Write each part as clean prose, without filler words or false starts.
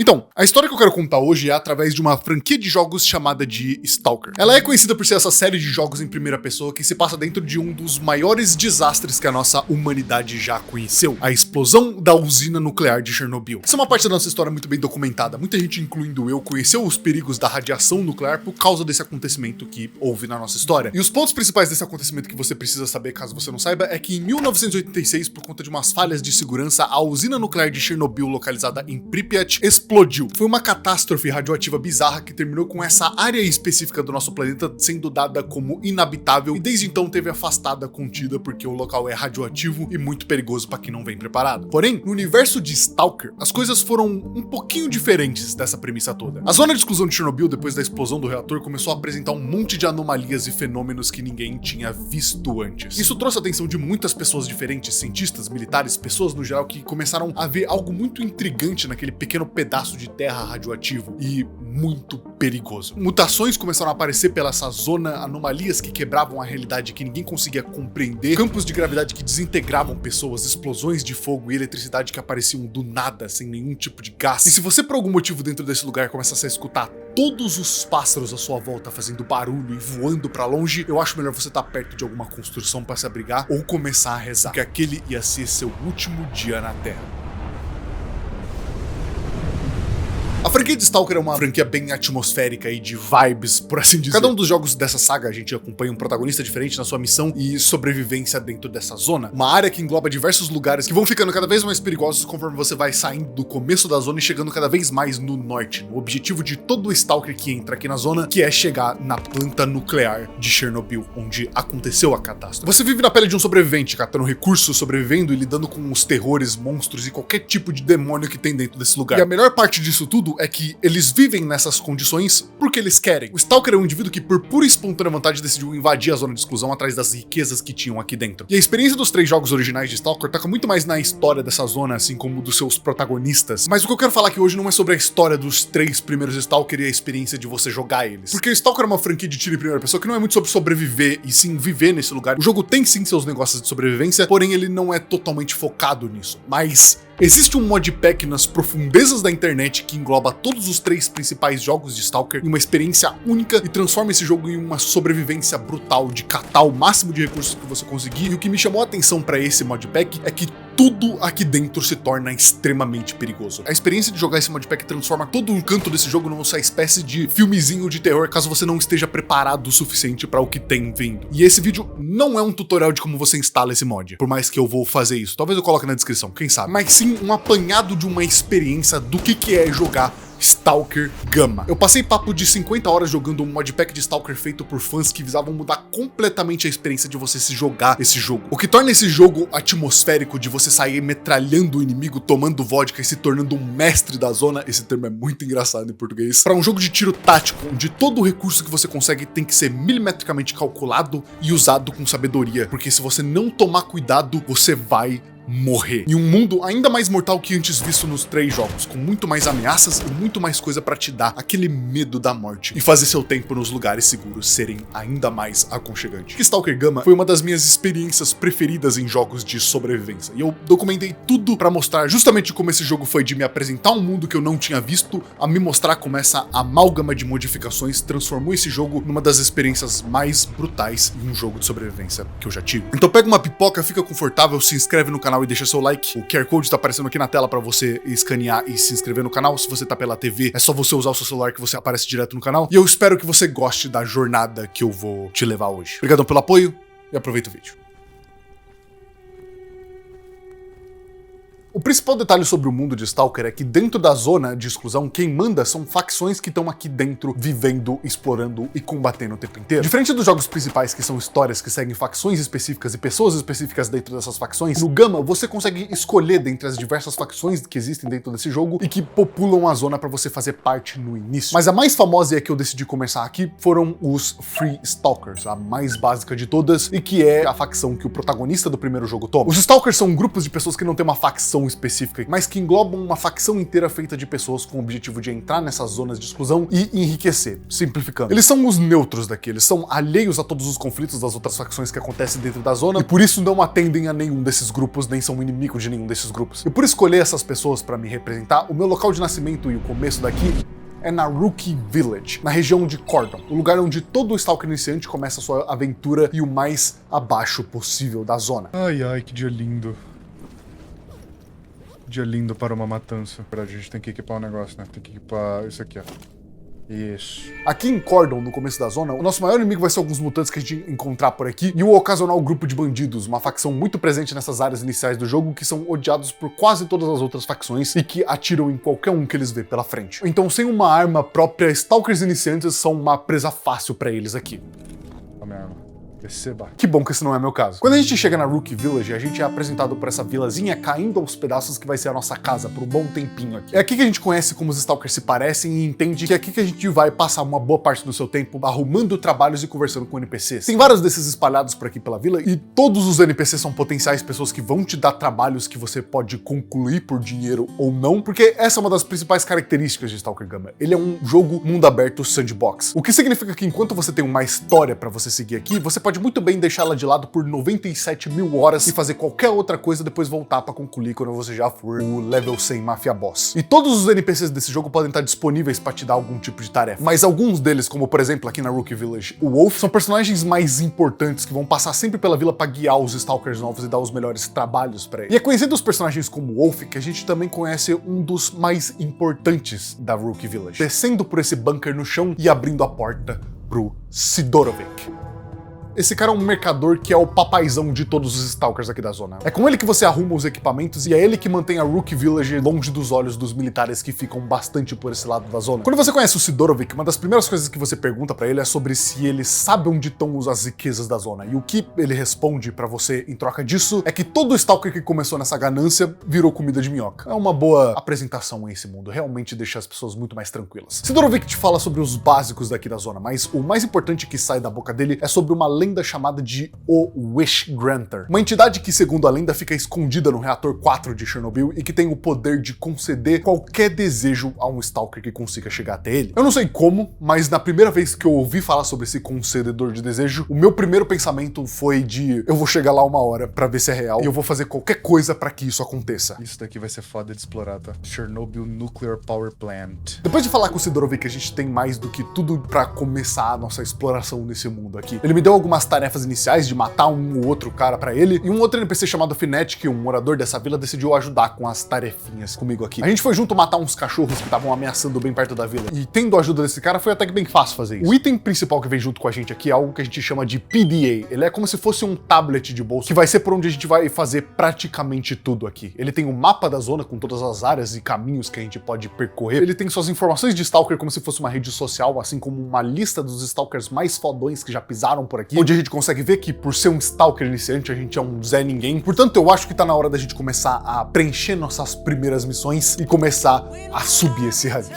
Então, a história que eu quero contar hoje é através de uma franquia de jogos chamada de Stalker. Ela é conhecida por ser essa série de jogos em primeira pessoa que se passa dentro de um dos maiores desastres que a nossa humanidade já conheceu, a explosão da usina nuclear de Chernobyl. Essa é uma parte da nossa história muito bem documentada. Muita gente, incluindo eu, conheceu os perigos da radiação nuclear por causa desse acontecimento que houve na nossa história. E os pontos principais desse acontecimento que você precisa saber, caso você não saiba, é que em 1986, por conta de umas falhas de segurança, a usina nuclear de Chernobyl, localizada em Pripyat, explodiu. Foi uma catástrofe radioativa bizarra que terminou com essa área específica do nosso planeta sendo dada como inabitável e desde então teve afastada contida porque o local é radioativo e muito perigoso para quem não vem preparado. Porém, no universo de Stalker, as coisas foram um pouquinho diferentes dessa premissa toda. A zona de exclusão de Chernobyl, depois da explosão do reator, começou a apresentar um monte de anomalias e fenômenos que ninguém tinha visto antes. Isso trouxe a atenção de muitas pessoas diferentes, cientistas, militares, pessoas no geral, que começaram a ver algo muito intrigante naquele pequeno pedaço de terra radioativo e muito perigoso. Mutações começaram a aparecer pela essa zona, anomalias que quebravam a realidade que ninguém conseguia compreender, campos de gravidade que desintegravam pessoas, explosões de fogo e eletricidade que apareciam do nada, sem nenhum tipo de gás. E se você por algum motivo dentro desse lugar começasse a escutar todos os pássaros à sua volta fazendo barulho e voando pra longe, eu acho melhor você estar perto de alguma construção para se abrigar ou começar a rezar, porque aquele ia ser seu último dia na Terra. A franquia de Stalker é uma franquia bem atmosférica e de vibes, por assim dizer. Cada um dos jogos dessa saga a gente acompanha um protagonista diferente na sua missão e sobrevivência dentro dessa zona. Uma área que engloba diversos lugares que vão ficando cada vez mais perigosos conforme você vai saindo do começo da zona e chegando cada vez mais no norte. O objetivo de todo Stalker que entra aqui na zona, que é chegar na planta nuclear de Chernobyl, onde aconteceu a catástrofe. Você vive na pele de um sobrevivente, catando recursos, sobrevivendo e lidando com os terrores, monstros e qualquer tipo de demônio que tem dentro desse lugar. E a melhor parte disso tudo é que eles vivem nessas condições porque eles querem. O Stalker é um indivíduo que, por pura e espontânea vontade, decidiu invadir a zona de exclusão atrás das riquezas que tinham aqui dentro. E a experiência dos 3 jogos originais de Stalker toca muito mais na história dessa zona, assim como dos seus protagonistas. Mas o que eu quero falar aqui hoje não é sobre a história dos 3 primeiros Stalker e a experiência de você jogar eles. Porque o Stalker é uma franquia de tiro em primeira pessoa que não é muito sobre sobreviver e sim viver nesse lugar. O jogo tem sim seus negócios de sobrevivência, porém ele não é totalmente focado nisso. Mas existe um modpack nas profundezas da internet que engloba todos os 3 principais jogos de Stalker em uma experiência única e transforma esse jogo em uma sobrevivência brutal de catar o máximo de recursos que você conseguir. E o que me chamou a atenção para esse modpack é que tudo aqui dentro se torna extremamente perigoso. A experiência de jogar esse modpack transforma todo um canto desse jogo numa espécie de filmezinho de terror, caso você não esteja preparado o suficiente para o que tem vindo. E esse vídeo não é um tutorial de como você instala esse mod, por mais que eu vou fazer isso. Talvez eu coloque na descrição, quem sabe. Mas sim um apanhado de uma experiência do que é jogar Stalker Gamma. Eu passei papo de 50 horas jogando um modpack de Stalker feito por fãs que visavam mudar completamente a experiência de você se jogar esse jogo. O que torna esse jogo atmosférico, de você sair metralhando o inimigo, tomando vodka e se tornando um mestre da zona, esse termo é muito engraçado em português, para um jogo de tiro tático, onde todo o recurso que você consegue tem que ser milimetricamente calculado e usado com sabedoria, porque se você não tomar cuidado, você vai morrer. Em um mundo ainda mais mortal que antes visto nos 3 jogos, com muito mais ameaças e muito mais coisa pra te dar aquele medo da morte e fazer seu tempo nos lugares seguros serem ainda mais aconchegantes. Stalker Gamma foi uma das minhas experiências preferidas em jogos de sobrevivência, e eu documentei tudo pra mostrar justamente como esse jogo foi de me apresentar um mundo que eu não tinha visto, a me mostrar como essa amálgama de modificações transformou esse jogo numa das experiências mais brutais em um jogo de sobrevivência que eu já tive. Então pega uma pipoca, fica confortável, se inscreve no canal e deixa seu like. O QR Code tá aparecendo aqui na tela para você escanear e se inscrever no canal. Se você tá pela TV, é só você usar o seu celular que você aparece direto no canal. E eu espero que você goste da jornada que eu vou te levar hoje. Obrigadão pelo apoio e aproveita o vídeo. O principal detalhe sobre o mundo de Stalker é que dentro da zona de exclusão, quem manda são facções que estão aqui dentro, vivendo, explorando e combatendo o tempo inteiro. Diferente dos jogos principais, que são histórias que seguem facções específicas e pessoas específicas dentro dessas facções, no Gamma você consegue escolher dentre as diversas facções que existem dentro desse jogo e que populam a zona para você fazer parte no início. Mas a mais famosa e a que eu decidi começar aqui foram os Free Stalkers, a mais básica de todas e que é a facção que o protagonista do primeiro jogo toma. Os Stalkers são grupos de pessoas que não têm uma facção facção específica, mas que englobam uma facção inteira feita de pessoas com o objetivo de entrar nessas zonas de exclusão e enriquecer, simplificando. Eles são os neutros daqui, eles são alheios a todos os conflitos das outras facções que acontecem dentro da zona e por isso não atendem a nenhum desses grupos, nem são inimigos de nenhum desses grupos. E por escolher essas pessoas para me representar, o meu local de nascimento e o começo daqui é na Rookie Village, na região de Cordon, o lugar onde todo Stalker iniciante começa a sua aventura e o mais abaixo possível da zona. Ai, ai, que dia lindo. Dia lindo para uma matança. A gente tem que equipar um negócio, né? Tem que equipar isso aqui, ó. Isso. Aqui em Cordon, no começo da zona, o nosso maior inimigo vai ser alguns mutantes que a gente encontrar por aqui e o ocasional grupo de bandidos, uma facção muito presente nessas áreas iniciais do jogo que são odiados por quase todas as outras facções e que atiram em qualquer um que eles vê pela frente. Então, sem uma arma própria, Stalkers iniciantes são uma presa fácil pra eles aqui. A minha arma. Receba. Que bom que esse não é meu caso. Quando a gente chega na Rookie Village, a gente é apresentado por essa vilazinha caindo aos pedaços que vai ser a nossa casa por um bom tempinho aqui. É aqui que a gente conhece como os Stalkers se parecem e entende que é aqui que a gente vai passar uma boa parte do seu tempo arrumando trabalhos e conversando com NPCs. Tem vários desses espalhados por aqui pela vila e todos os NPCs são potenciais pessoas que vão te dar trabalhos que você pode concluir por dinheiro ou não, porque essa é uma das principais características de Stalker Gama. Ele é um jogo mundo aberto sandbox. O que significa que enquanto você tem uma história pra você seguir aqui, você pode muito bem deixá-la de lado por 97 mil horas e fazer qualquer outra coisa, depois voltar pra concluir quando você já for o level 100 Mafia Boss. E todos os NPCs desse jogo podem estar disponíveis pra te dar algum tipo de tarefa. Mas alguns deles, como por exemplo aqui na Rookie Village, o Wolf, são personagens mais importantes que vão passar sempre pela vila pra guiar os Stalkers novos e dar os melhores trabalhos pra eles. E é conhecendo os personagens como o Wolf que a gente também conhece um dos mais importantes da Rookie Village, descendo por esse bunker no chão e abrindo a porta pro Sidorovic. Esse cara é um mercador que é o papaizão de todos os Stalkers aqui da zona. É com ele que você arruma os equipamentos e é ele que mantém a Rookie Village longe dos olhos dos militares que ficam bastante por esse lado da zona. Quando você conhece o Sidorovic, uma das primeiras coisas que você pergunta pra ele é sobre se ele sabe onde estão as riquezas da zona. E o que ele responde pra você em troca disso é que todo Stalker que começou nessa ganância virou comida de minhoca. É uma boa apresentação a esse mundo, realmente deixa as pessoas muito mais tranquilas. Sidorovic te fala sobre os básicos daqui da zona, mas o mais importante que sai da boca dele é sobre uma lenda chamada de o Wish Granter. Uma entidade que, segundo a lenda, fica escondida no reator 4 de Chernobyl e que tem o poder de conceder qualquer desejo a um Stalker que consiga chegar até ele. Eu não sei como, mas na primeira vez que eu ouvi falar sobre esse concededor de desejo, o meu primeiro pensamento foi de eu vou chegar lá uma hora pra ver se é real e eu vou fazer qualquer coisa pra que isso aconteça. Isso daqui vai ser foda de explorar, tá? Chernobyl Nuclear Power Plant. Depois de falar com o Sidorovic, a gente tem mais do que tudo pra começar a nossa exploração nesse mundo aqui. Ele me deu algumas tarefas iniciais de matar um ou outro cara pra ele, e um outro NPC chamado Fnatic, um morador dessa vila, decidiu ajudar com as tarefinhas comigo aqui. A gente foi junto matar uns cachorros que estavam ameaçando bem perto da vila, e tendo a ajuda desse cara foi até que bem fácil fazer isso. O item principal que vem junto com a gente aqui é algo que a gente chama de PDA. Ele é como se fosse um tablet de bolso, que vai ser por onde a gente vai fazer praticamente tudo aqui. Ele tem um mapa da zona com todas as áreas e caminhos que a gente pode percorrer. Ele tem suas informações de Stalker como se fosse uma rede social, assim como uma lista dos Stalkers mais fodões que já pisaram por aqui, onde a gente consegue ver que por ser um Stalker iniciante a gente é um Zé Ninguém. Portanto, eu acho que tá na hora da gente começar a preencher nossas primeiras missões e começar a subir esse rank.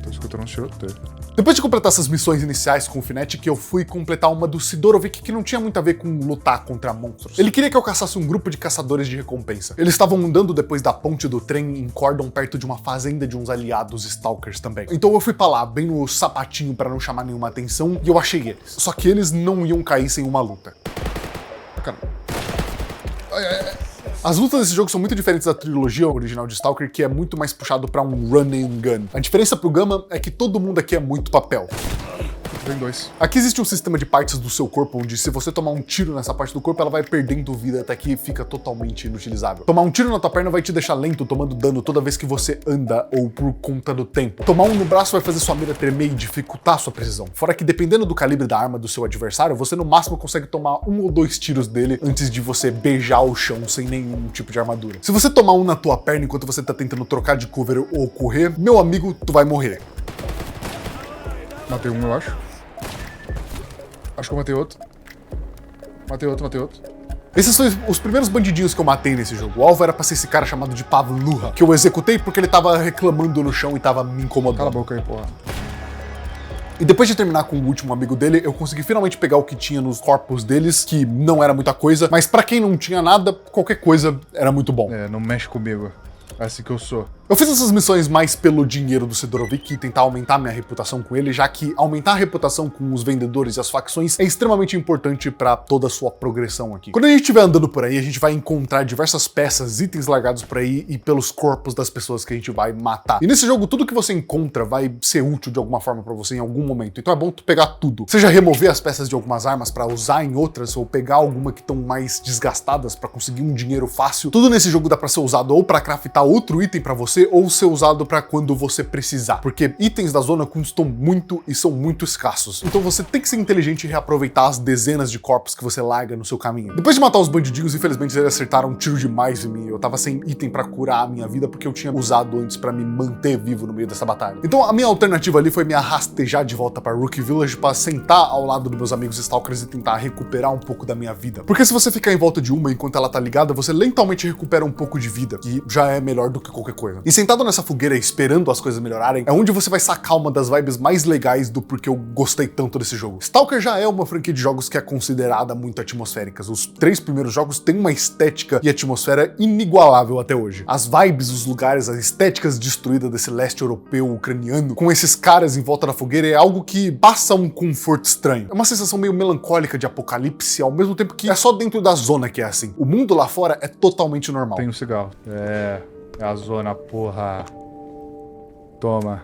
Tô escutando um tiroteio. Depois de completar essas missões iniciais com o Fnatic, eu fui completar uma do Sidorovic que não tinha muito a ver com lutar contra monstros. Ele queria que eu caçasse um grupo de caçadores de recompensa. Eles estavam andando depois da ponte do trem em Cordon, perto de uma fazenda de uns aliados Stalkers também. Então eu fui pra lá, bem no sapatinho pra não chamar nenhuma atenção, e eu achei eles. Só que eles não iam cair sem uma luta. As lutas desse jogo são muito diferentes da trilogia original de Stalker, que é muito mais puxado pra um run and gun. A diferença pro Gama é que todo mundo aqui é muito papel. Tem dois. Aqui existe um sistema de partes do seu corpo, onde se você tomar um tiro nessa parte do corpo, ela vai perdendo vida até que fica totalmente inutilizável. Tomar um tiro na tua perna vai te deixar lento, tomando dano toda vez que você anda ou por conta do tempo. Tomar um no braço vai fazer sua mira tremer e dificultar sua precisão. Fora que dependendo do calibre da arma do seu adversário, você no máximo consegue tomar 1 ou 2 tiros dele antes de você beijar o chão sem nenhum tipo de armadura. Se você tomar um na tua perna enquanto você tá tentando trocar de cover ou correr, meu amigo, tu vai morrer. Matei um, eu acho. Acho que eu matei outro. Matei outro. Esses são os primeiros bandidinhos que eu matei nesse jogo. O alvo era pra ser esse cara chamado de Pavluha, que eu executei porque ele tava reclamando no chão e tava me incomodando. Cala a boca aí, porra. E depois de terminar com o último amigo dele, eu consegui finalmente pegar o que tinha nos corpos deles, que não era muita coisa, mas pra quem não tinha nada, qualquer coisa era muito bom. Não mexe comigo. É assim que eu sou. Eu fiz essas missões mais pelo dinheiro do Sidorovic e tentar aumentar minha reputação com ele, já que aumentar a reputação com os vendedores e as facções é extremamente importante pra toda a sua progressão aqui. Quando a gente estiver andando por aí, a gente vai encontrar diversas peças, itens largados por aí e pelos corpos das pessoas que a gente vai matar. E nesse jogo, tudo que você encontra vai ser útil de alguma forma pra você em algum momento. Então é bom tu pegar tudo. Seja remover as peças de algumas armas pra usar em outras, ou pegar alguma que estão mais desgastadas pra conseguir um dinheiro fácil. Tudo nesse jogo dá pra ser usado ou pra craftar outro item pra você, ou ser usado pra quando você precisar, porque itens da zona custam muito e são muito escassos. Então você tem que ser inteligente e reaproveitar as dezenas de corpos que você larga no seu caminho. Depois de matar os bandidinhos, infelizmente eles acertaram um tiro demais em mim. Eu tava sem item pra curar a minha vida porque eu tinha usado antes pra me manter vivo no meio dessa batalha. Então a minha alternativa ali foi me rastejar de volta pra Rookie Village pra sentar ao lado dos meus amigos Stalkers e tentar recuperar um pouco da minha vida. Porque se você ficar em volta de uma enquanto ela tá ligada, você lentamente recupera um pouco de vida, que já é melhor do que qualquer coisa. E sentado nessa fogueira esperando as coisas melhorarem, é onde você vai sacar uma das vibes mais legais do porquê eu gostei tanto desse jogo. Stalker já é uma franquia de jogos que é considerada muito atmosféricas. Os 3 primeiros jogos têm uma estética e atmosfera inigualável até hoje. As vibes, os lugares, as estéticas destruídas desse leste europeu ucraniano, com esses caras em volta da fogueira, é algo que passa um conforto estranho. É uma sensação meio melancólica de apocalipse, ao mesmo tempo que é só dentro da zona que é assim. O mundo lá fora é totalmente normal. Tem um cigarro. É a zona, porra. Toma.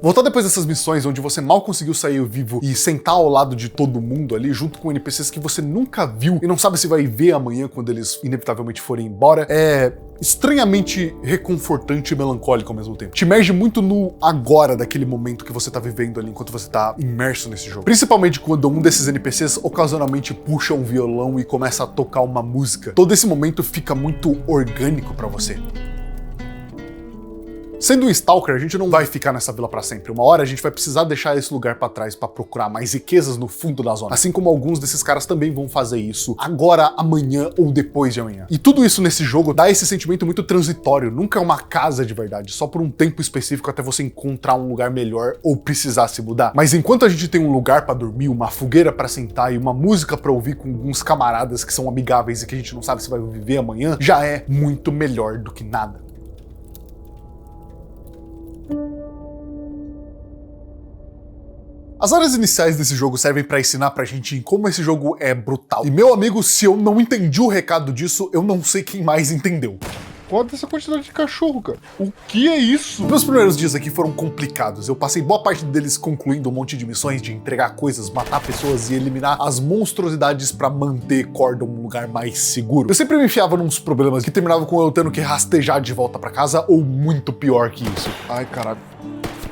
Voltar depois dessas missões onde você mal conseguiu sair vivo e sentar ao lado de todo mundo ali, junto com NPCs que você nunca viu e não sabe se vai ver amanhã quando eles inevitavelmente forem embora, é estranhamente reconfortante e melancólico ao mesmo tempo. Te imerge muito no agora daquele momento que você tá vivendo ali enquanto você tá imerso nesse jogo. Principalmente quando um desses NPCs ocasionalmente puxa um violão e começa a tocar uma música. Todo esse momento fica muito orgânico pra você. Sendo um Stalker, a gente não vai ficar nessa vila pra sempre. Uma hora a gente vai precisar deixar esse lugar pra trás pra procurar mais riquezas no fundo da zona. Assim como alguns desses caras também vão fazer isso agora, amanhã ou depois de amanhã. E tudo isso nesse jogo dá esse sentimento muito transitório. Nunca é uma casa de verdade, só por um tempo específico até você encontrar um lugar melhor ou precisar se mudar. Mas enquanto a gente tem um lugar pra dormir, uma fogueira pra sentar e uma música pra ouvir com alguns camaradas que são amigáveis e que a gente não sabe se vai viver amanhã, já é muito melhor do que nada. As áreas iniciais desse jogo servem pra ensinar pra gente como esse jogo é brutal. E meu amigo, se eu não entendi o recado disso, eu não sei quem mais entendeu. Olha essa quantidade de cachorro, cara. O que é isso? Meus primeiros dias aqui foram complicados. Eu passei boa parte deles concluindo um monte de missões de entregar coisas, matar pessoas e eliminar as monstruosidades pra manter Cordon um lugar mais seguro. Eu sempre me enfiava nos problemas que terminavam com eu tendo que rastejar de volta pra casa ou muito pior que isso. Ai, caralho.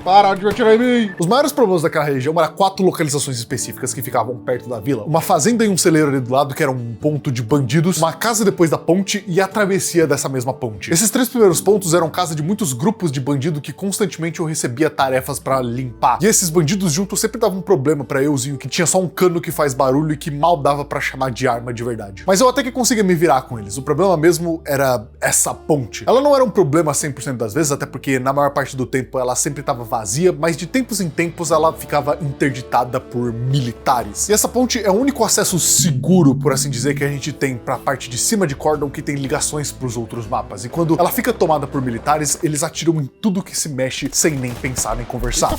Para de atirar em mim! Os maiores problemas daquela região eram 4 localizações específicas que ficavam perto da vila. Uma fazenda e um celeiro ali do lado, que era um ponto de bandidos, uma casa depois da ponte e a travessia dessa mesma ponte. Esses 3 primeiros pontos eram casa de muitos grupos de bandido que constantemente eu recebia tarefas pra limpar. E esses bandidos juntos sempre davam um problema pra euzinho, que tinha só um cano que faz barulho e que mal dava pra chamar de arma de verdade. Mas eu até que conseguia me virar com eles. O problema mesmo era essa ponte. Ela não era um problema 100% das vezes, até porque na maior parte do tempo ela sempre tava vazia, mas de tempos em tempos ela ficava interditada por militares. E essa ponte é o único acesso seguro, por assim dizer, que a gente tem pra parte de cima de Cordon que tem ligações pros outros mapas. E quando ela fica tomada por militares, eles atiram em tudo que se mexe sem nem pensar em conversar.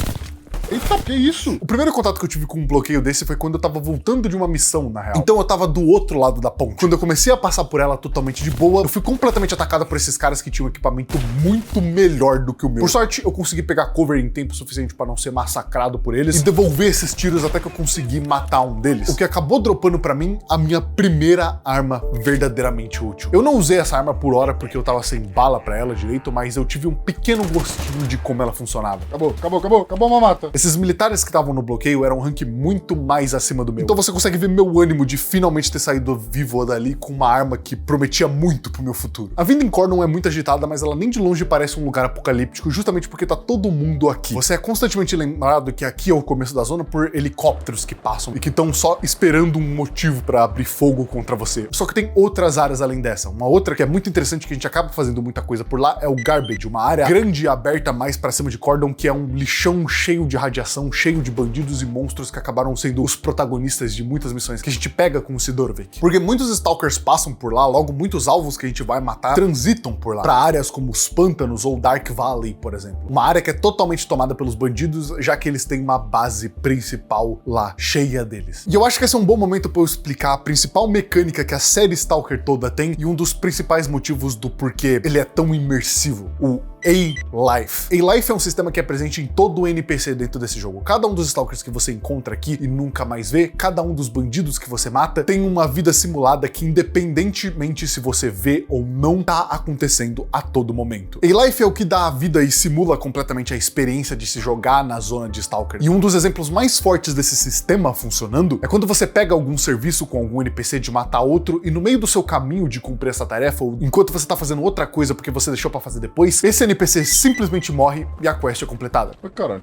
Eita, que isso? O primeiro contato que eu tive com um bloqueio desse foi quando eu tava voltando de uma missão, na real. Então eu tava do outro lado da ponte. Quando eu comecei a passar por ela totalmente de boa, eu fui completamente atacada por esses caras que tinham um equipamento muito melhor do que o meu. Por sorte, eu consegui pegar cover em tempo suficiente pra não ser massacrado por eles e devolver esses tiros até que eu consegui matar um deles. O que acabou dropando pra mim a minha primeira arma verdadeiramente útil. Eu não usei essa arma por hora porque eu tava sem bala pra ela direito, mas eu tive um pequeno gostinho de como ela funcionava. Acabou a mamata. Esses militares que estavam no bloqueio eram um rank muito mais acima do meu. Então você consegue ver meu ânimo de finalmente ter saído vivo dali com uma arma que prometia muito pro meu futuro. A vida em Cordon é muito agitada, mas ela nem de longe parece um lugar apocalíptico, justamente porque tá todo mundo aqui. Você é constantemente lembrado que aqui é o começo da zona por helicópteros que passam e que estão só esperando um motivo pra abrir fogo contra você. Só que tem outras áreas além dessa. Uma outra que é muito interessante, que a gente acaba fazendo muita coisa por lá, é o Garbage, uma área grande e aberta mais pra cima de Cordon, que é um lixão cheio de radiação, cheio de bandidos e monstros que acabaram sendo os protagonistas de muitas missões que a gente pega com o Sidorvik. Porque muitos Stalkers passam por lá, logo muitos alvos que a gente vai matar transitam por lá, pra áreas como os pântanos ou Dark Valley, por exemplo. Uma área que é totalmente tomada pelos bandidos, já que eles têm uma base principal lá, cheia deles. E eu acho que esse é um bom momento pra eu explicar a principal mecânica que a série Stalker toda tem e um dos principais motivos do porquê ele é tão imersivo, o A-Life. A-Life é um sistema que é presente em todo o NPC dentro desse jogo. Cada um dos Stalkers que você encontra aqui e nunca mais vê, cada um dos bandidos que você mata, tem uma vida simulada que, independentemente se você vê ou não, tá acontecendo a todo momento. A-Life é o que dá a vida e simula completamente a experiência de se jogar na zona de Stalker. E um dos exemplos mais fortes desse sistema funcionando é quando você pega algum serviço com algum NPC de matar outro e no meio do seu caminho de cumprir essa tarefa, ou enquanto você tá fazendo outra coisa porque você deixou pra fazer depois, esse NPC simplesmente morre e a quest é completada. Caralho.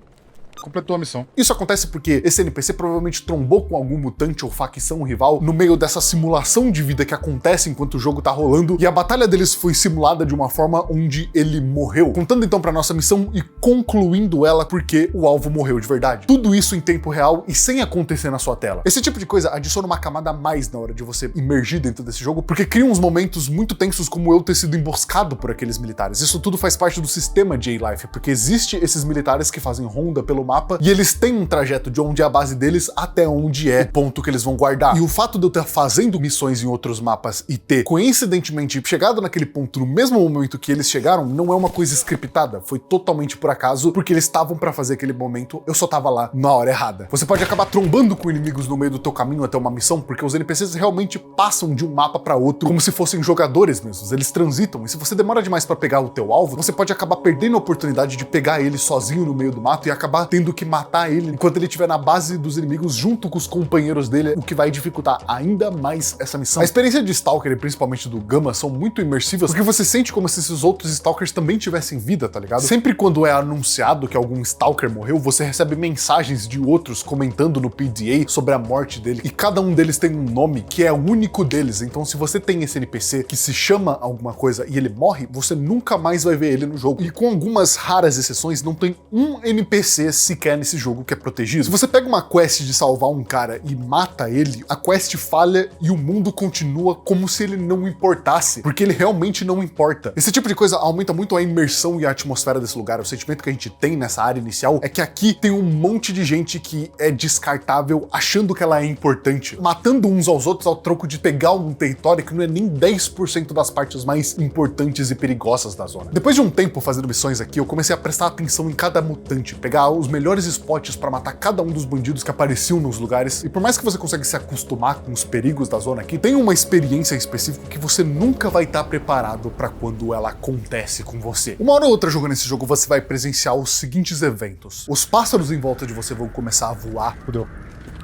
Completou a missão. Isso acontece porque esse NPC provavelmente trombou com algum mutante ou facção rival no meio dessa simulação de vida que acontece enquanto o jogo tá rolando, e a batalha deles foi simulada de uma forma onde ele morreu, contando então pra nossa missão e concluindo ela porque o alvo morreu de verdade. Tudo isso em tempo real e sem acontecer na sua tela. Esse tipo de coisa adiciona uma camada a mais na hora de você imergir dentro desse jogo, porque cria uns momentos muito tensos como eu ter sido emboscado por aqueles militares. Isso tudo faz parte do sistema de A-Life, porque existe esses militares que fazem ronda pelo mapa e eles têm um trajeto de onde é a base deles até onde é o ponto que eles vão guardar. E o fato de eu estar fazendo missões em outros mapas e ter, coincidentemente, chegado naquele ponto no mesmo momento que eles chegaram, não é uma coisa scriptada. Foi totalmente por acaso, porque eles estavam pra fazer aquele momento, eu só tava lá na hora errada. Você pode acabar trombando com inimigos no meio do teu caminho até uma missão, porque os NPCs realmente passam de um mapa pra outro como se fossem jogadores mesmos. Eles transitam, e se você demora demais pra pegar o teu alvo, você pode acabar perdendo a oportunidade de pegar ele sozinho no meio do mato e acabar tendo que matar ele enquanto ele estiver na base dos inimigos junto com os companheiros dele, o que vai dificultar ainda mais essa missão. A experiência de Stalker, e principalmente do Gamma, são muito imersivas, porque você sente como se esses outros Stalkers também tivessem vida, tá ligado? Sempre quando é anunciado que algum Stalker morreu, você recebe mensagens de outros comentando no PDA sobre a morte dele, e cada um deles tem um nome que é único deles, então se você tem esse NPC que se chama alguma coisa e ele morre, você nunca mais vai ver ele no jogo. E com algumas raras exceções, não tem um NPC sequer nesse jogo que é protegido. Se você pega uma quest de salvar um cara e mata ele, a quest falha e o mundo continua como se ele não importasse, porque ele realmente não importa. Esse tipo de coisa aumenta muito a imersão e a atmosfera desse lugar. O sentimento que a gente tem nessa área inicial é que aqui tem um monte de gente que é descartável achando que ela é importante, matando uns aos outros ao troco de pegar um território que não é nem 10% das partes mais importantes e perigosas da zona. Depois de um tempo fazendo missões aqui, eu comecei a prestar atenção em cada mutante, pegar os melhores spots pra matar cada um dos bandidos que apareciam nos lugares, e por mais que você consiga se acostumar com os perigos da zona aqui, tem uma experiência específica que você nunca vai estar preparado pra quando ela acontece com você. Uma hora ou outra jogando esse jogo, você vai presenciar os seguintes eventos. Os pássaros em volta de você vão começar a voar. Fudeu.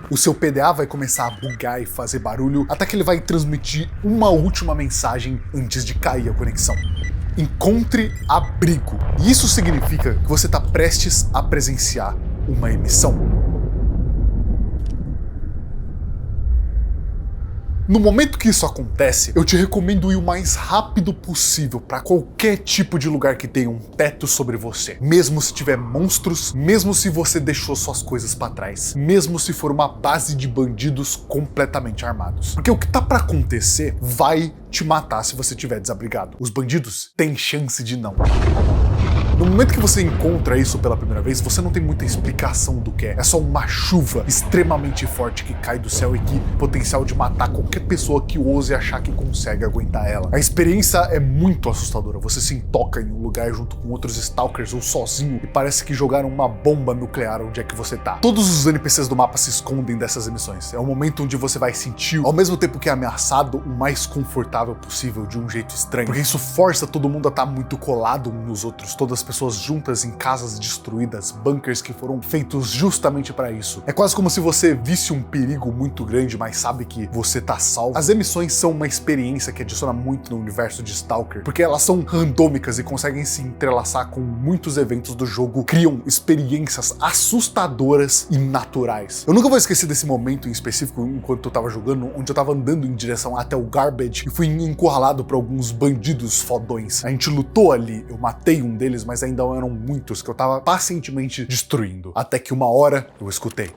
O seu PDA vai começar a bugar e fazer barulho, até que ele vai transmitir uma última mensagem antes de cair a conexão. Encontre abrigo. E isso significa que você está prestes a presenciar uma emissão. No momento que isso acontece, eu te recomendo ir o mais rápido possível para qualquer tipo de lugar que tenha um teto sobre você. Mesmo se tiver monstros, mesmo se você deixou suas coisas para trás, mesmo se for uma base de bandidos completamente armados. Porque o que tá para acontecer vai te matar se você estiver desabrigado. Os bandidos têm chance de não. No momento que você encontra isso pela primeira vez, você não tem muita explicação do que é. É só uma chuva extremamente forte que cai do céu e que tem potencial de matar qualquer pessoa que ouse achar que consegue aguentar ela. A experiência é muito assustadora. Você se intoca em um lugar junto com outros Stalkers ou sozinho e parece que jogaram uma bomba nuclear onde é que você tá. Todos os NPCs do mapa se escondem dessas emissões. É o momento onde você vai sentir, ao mesmo tempo que é ameaçado, o mais confortável possível de um jeito estranho. Porque isso força todo mundo a estar muito colado uns nos outros. Todas as pessoas juntas em casas destruídas, bunkers que foram feitos justamente para isso. É quase como se você visse um perigo muito grande, mas sabe que você tá salvo. As emissões são uma experiência que adiciona muito no universo de Stalker, porque elas são randômicas e conseguem se entrelaçar com muitos eventos do jogo, criam experiências assustadoras e naturais. Eu nunca vou esquecer desse momento em específico enquanto eu tava jogando, onde eu tava andando em direção até o Garbage e fui encurralado por alguns bandidos fodões. A gente lutou ali, eu matei um deles, mas mas ainda eram muitos que eu tava pacientemente destruindo. Até que uma hora eu escutei.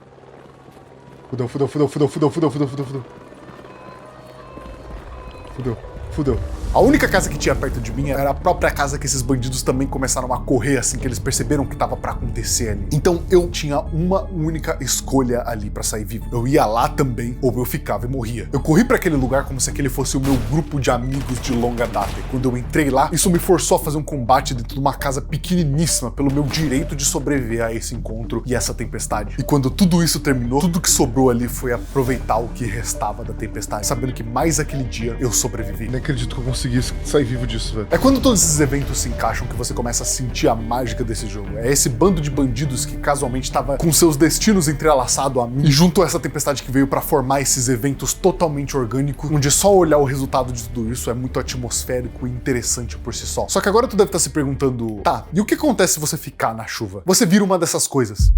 Fudeu. A única casa que tinha perto de mim era a própria casa que esses bandidos também começaram a correr assim que eles perceberam que tava pra acontecer ali. Então eu tinha uma única escolha ali pra sair vivo. Eu ia lá também, ou eu ficava e morria. Eu corri pra aquele lugar como se aquele fosse o meu grupo de amigos de longa data. E quando eu entrei lá, isso me forçou a fazer um combate dentro de uma casa pequeniníssima pelo meu direito de sobreviver a esse encontro e essa tempestade. E quando tudo isso terminou, tudo que sobrou ali foi aproveitar o que restava da tempestade, sabendo que mais aquele dia eu sobrevivi. Nem acredito que eu consegui sair vivo disso, velho. É quando todos esses eventos se encaixam que você começa a sentir a mágica desse jogo. É esse bando de bandidos que casualmente estava com seus destinos entrelaçados a mim e junto a essa tempestade que veio pra formar esses eventos totalmente orgânicos, onde só olhar o resultado de tudo isso é muito atmosférico e interessante por si só. Só que agora tu deve estar se perguntando, tá, e o que acontece se você ficar na chuva? Você vira uma dessas coisas.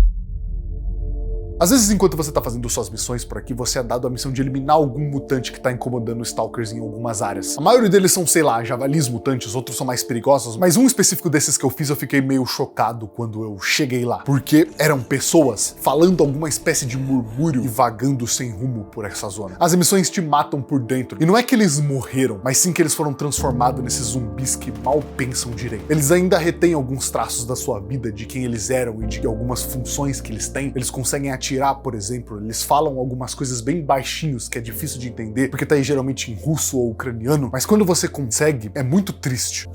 Às vezes, enquanto você tá fazendo suas missões por aqui, você é dado a missão de eliminar algum mutante que tá incomodando stalkers em algumas áreas. A maioria deles são, sei lá, javalis mutantes, outros são mais perigosos, mas um específico desses que eu fiz eu fiquei meio chocado quando eu cheguei lá, porque eram pessoas falando alguma espécie de murmúrio e vagando sem rumo por essa zona. As missões te matam por dentro, e não é que eles morreram, mas sim que eles foram transformados nesses zumbis que mal pensam direito. Eles ainda retêm alguns traços da sua vida, de quem eles eram e de algumas funções que eles têm. Eles conseguem atirar, por exemplo, eles falam algumas coisas bem baixinhos que é difícil de entender, porque tá aí geralmente em russo ou ucraniano, mas quando você consegue, é muito triste.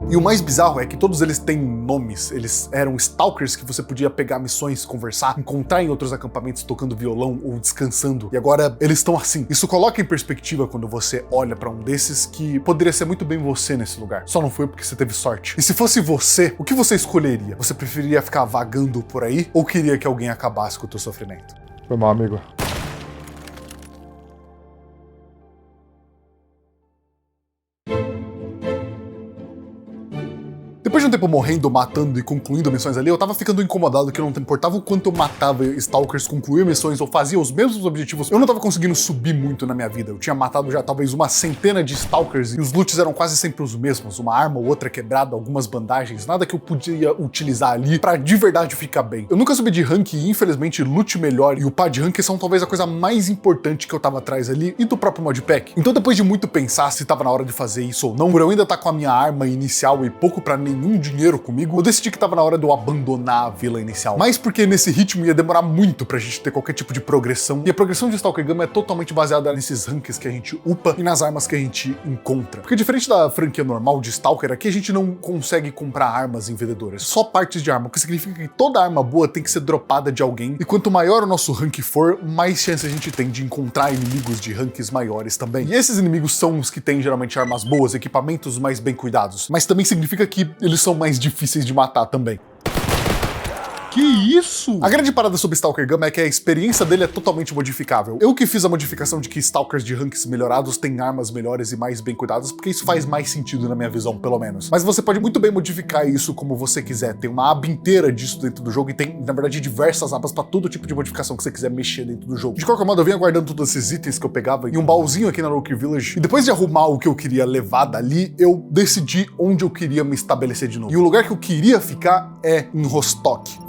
E o mais bizarro é que todos eles têm nomes, eles eram stalkers que você podia pegar missões, conversar, encontrar em outros acampamentos tocando violão ou descansando, e agora eles estão assim. Isso coloca em perspectiva quando você olha pra um desses que poderia ser muito bem você nesse lugar, só não foi porque você teve sorte. E se fosse você, o que você escolheria? Você preferiria ficar vagando por aí ou queria que alguém acabasse com o teu sofrimento? Foi mal, amigo. Depois de um tempo morrendo, matando e concluindo missões ali, eu tava ficando incomodado que não importava o quanto eu matava stalkers, concluía missões ou fazia os mesmos objetivos, eu não tava conseguindo subir muito na minha vida. Eu tinha matado já talvez uma centena de stalkers e os loots eram quase sempre os mesmos, uma arma ou outra quebrada, algumas bandagens, nada que eu podia utilizar ali pra de verdade ficar bem. Eu nunca subi de rank e infelizmente loot melhor e o pá de rank são talvez a coisa mais importante que eu tava atrás ali e do próprio modpack. Então depois de muito pensar se tava na hora de fazer isso ou não, por eu ainda estar com a minha arma inicial e pouco pra nenhum dinheiro comigo, eu decidi que tava na hora de eu abandonar a vila inicial. Mas porque nesse ritmo ia demorar muito pra gente ter qualquer tipo de progressão, e a progressão de Stalker Gama é totalmente baseada nesses ranks que a gente upa e nas armas que a gente encontra. Porque diferente da franquia normal de Stalker, aqui a gente não consegue comprar armas em vendedoras, só partes de arma, o que significa que toda arma boa tem que ser dropada de alguém, e quanto maior o nosso rank for, mais chance a gente tem de encontrar inimigos de ranks maiores também. E esses inimigos são os que têm geralmente armas boas, equipamentos mais bem cuidados, mas também significa que eles são mais difíceis de matar também. Que isso? A grande parada sobre Stalker Gama é que a experiência dele é totalmente modificável. Eu que fiz a modificação de que Stalkers de ranks melhorados têm armas melhores e mais bem cuidadas, porque isso faz mais sentido na minha visão, pelo menos. Mas você pode muito bem modificar isso como você quiser. Tem uma aba inteira disso dentro do jogo e tem, na verdade, diversas abas para todo tipo de modificação que você quiser mexer dentro do jogo. De qualquer modo, eu vinha guardando todos esses itens que eu pegava em um baúzinho aqui na Rookie Village, e depois de arrumar o que eu queria levar dali, eu decidi onde eu queria me estabelecer de novo. E o lugar que eu queria ficar é em Rostock.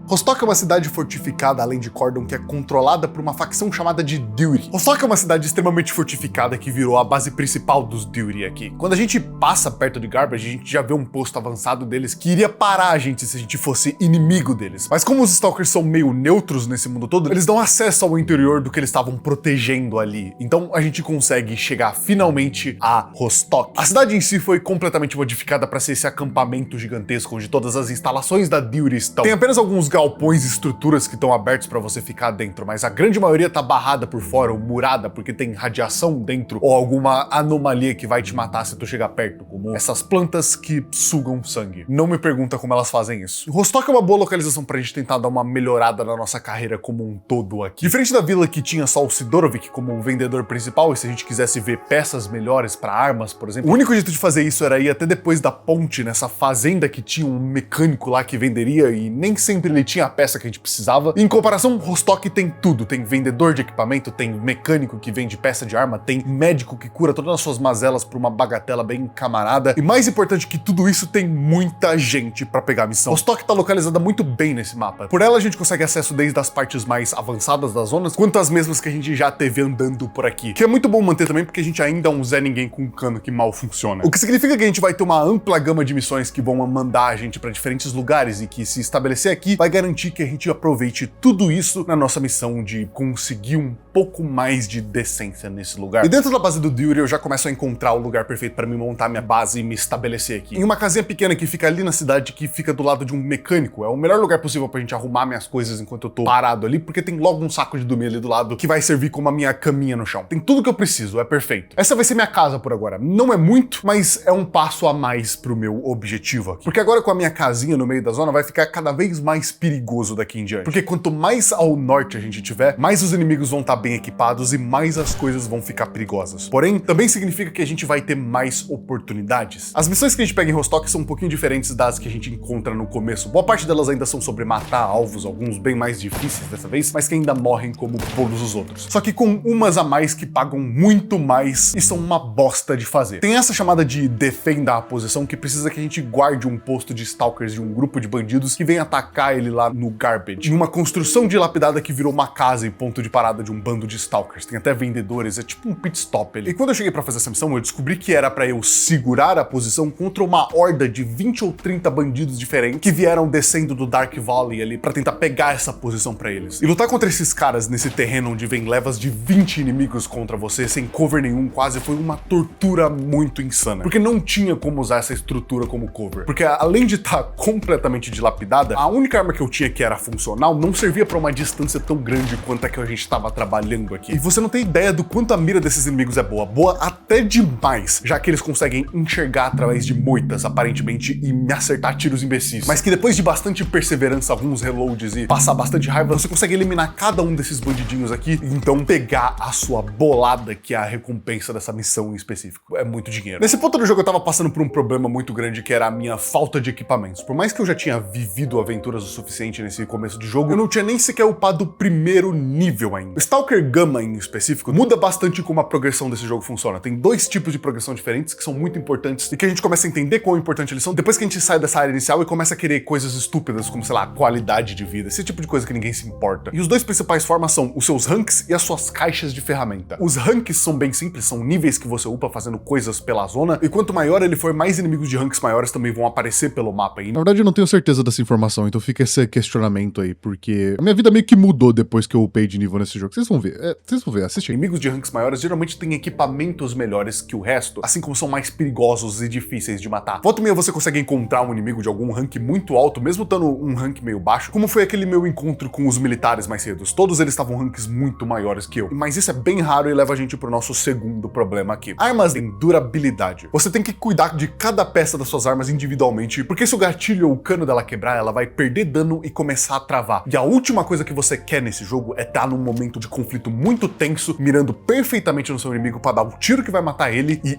Rostock é uma cidade fortificada além de Cordon que é controlada por uma facção chamada de Duty. Rostock é uma cidade extremamente fortificada que virou a base principal dos Duty aqui. Quando a gente passa perto de Garbage, a gente já vê um posto avançado deles que iria parar a gente se a gente fosse inimigo deles. Mas como os Stalkers são meio neutros nesse mundo todo, eles dão acesso ao interior do que eles estavam protegendo ali. Então a gente consegue chegar finalmente a Rostock. A cidade em si foi completamente modificada para ser esse acampamento gigantesco onde todas as instalações da Duty estão. Tem apenas alguns galpões e estruturas que estão abertos para você ficar dentro, mas a grande maioria tá barrada por fora ou murada porque tem radiação dentro ou alguma anomalia que vai te matar se tu chegar perto, como essas plantas que sugam sangue. Não me pergunta como elas fazem isso. Rostock é uma boa localização pra gente tentar dar uma melhorada na nossa carreira como um todo aqui. Diferente da vila que tinha só o Sidorovic como vendedor principal, e se a gente quisesse ver peças melhores para armas, por exemplo, o único jeito de fazer isso era ir até depois da ponte, nessa fazenda que tinha um mecânico lá que venderia, e nem sempre ele ele tinha a peça que a gente precisava. Em comparação, Rostock tem tudo. Tem vendedor de equipamento, tem mecânico que vende peça de arma, tem médico que cura todas as suas mazelas por uma bagatela bem camarada. E mais importante que tudo isso, tem muita gente pra pegar a missão. Rostock tá localizada muito bem nesse mapa. Por ela a gente consegue acesso desde as partes mais avançadas das zonas, quanto as mesmas que a gente já teve andando por aqui. Que é muito bom manter também, porque a gente ainda é um Zé Ninguém com um cano que mal funciona. O que significa que a gente vai ter uma ampla gama de missões que vão mandar a gente pra diferentes lugares e que, se estabelecer aqui, vai garantir que a gente aproveite tudo isso na nossa missão de conseguir um pouco mais de decência nesse lugar. E dentro da base do Duty eu já começo a encontrar o lugar perfeito pra me montar minha base e me estabelecer aqui. Em uma casinha pequena que fica ali na cidade, que fica do lado de um mecânico. É o melhor lugar possível pra gente arrumar minhas coisas enquanto eu tô parado ali, porque tem logo um saco de dormir ali do lado que vai servir como a minha caminha no chão. Tem tudo que eu preciso, é perfeito. Essa vai ser minha casa por agora. Não é muito, mas é um passo a mais pro meu objetivo aqui. Porque agora com a minha casinha no meio da zona vai ficar cada vez mais perigoso daqui em diante. Porque quanto mais ao norte a gente tiver, mais os inimigos vão estar bem equipados e mais as coisas vão ficar perigosas. Porém, também significa que a gente vai ter mais oportunidades. As missões que a gente pega em Rostock são um pouquinho diferentes das que a gente encontra no começo. Boa parte delas ainda são sobre matar alvos, alguns bem mais difíceis dessa vez, mas que ainda morrem como todos os outros. Só que com umas a mais que pagam muito mais e são uma bosta de fazer. Tem essa chamada de defenda a posição, que precisa que a gente guarde um posto de stalkers de um grupo de bandidos que vem atacar ele lá no Garbage. Em uma construção dilapidada que virou uma casa e ponto de parada de um bando de stalkers. Tem até vendedores, é tipo um pit stop ali. E quando eu cheguei pra fazer essa missão, eu descobri que era pra eu segurar a posição contra uma horda de 20 ou 30 bandidos diferentes que vieram descendo do Dark Valley ali pra tentar pegar essa posição pra eles. E lutar contra esses caras nesse terreno onde vem levas de 20 inimigos contra você, sem cover nenhum quase, foi uma tortura muito insana. Porque não tinha como usar essa estrutura como cover. Porque além de estar completamente dilapidada, a única arma que eu tinha que era funcional não servia pra uma distância tão grande quanto a que a gente tava trabalhando aqui. E você não tem ideia do quanto a mira desses inimigos é boa. Boa até demais, já que eles conseguem enxergar através de moitas, aparentemente, e me acertar tiros imbecis. Mas que depois de bastante perseverança, alguns reloads e passar bastante raiva, você consegue eliminar cada um desses bandidinhos aqui e então pegar a sua bolada, que é a recompensa dessa missão em específico. É muito dinheiro. Nesse ponto do jogo eu tava passando por um problema muito grande, que era a minha falta de equipamentos. Por mais que eu já tinha vivido aventuras o suficiente nesse começo de jogo, eu não tinha nem sequer upado o primeiro nível ainda. O Stalker Gamma, em específico, muda bastante como a progressão desse jogo funciona. Tem dois tipos de progressão diferentes que são muito importantes e que a gente começa a entender quão importante eles são depois que a gente sai dessa área inicial e começa a querer coisas estúpidas, como, sei lá, qualidade de vida, esse tipo de coisa que ninguém se importa. E os dois principais formas são os seus ranks e as suas caixas de ferramenta. Os ranks são bem simples, são níveis que você upa fazendo coisas pela zona, e quanto maior ele for, mais inimigos de ranks maiores também vão aparecer pelo mapa aí. Na verdade, eu não tenho certeza dessa informação, então fica esse questionamento aí, porque a minha vida meio que mudou depois que eu upei de nível nesse jogo. Vocês vão ver, assiste aí. Inimigos de ranks maiores geralmente têm equipamentos melhores que o resto, assim como são mais perigosos e difíceis de matar. Volta e meia você consegue encontrar um inimigo de algum rank muito alto, mesmo estando um rank meio baixo, como foi aquele meu encontro com os militares mais cedo. Todos eles estavam ranks muito maiores que eu. Mas isso é bem raro e leva a gente pro nosso segundo problema aqui. Armas têm durabilidade. Você tem que cuidar de cada peça das suas armas individualmente, porque se o gatilho ou o cano dela quebrar, ela vai perder dano e começar a travar. E a última coisa que você quer nesse jogo é estar num momento de conflito muito tenso, mirando perfeitamente no seu inimigo para dar um tiro que vai matar ele e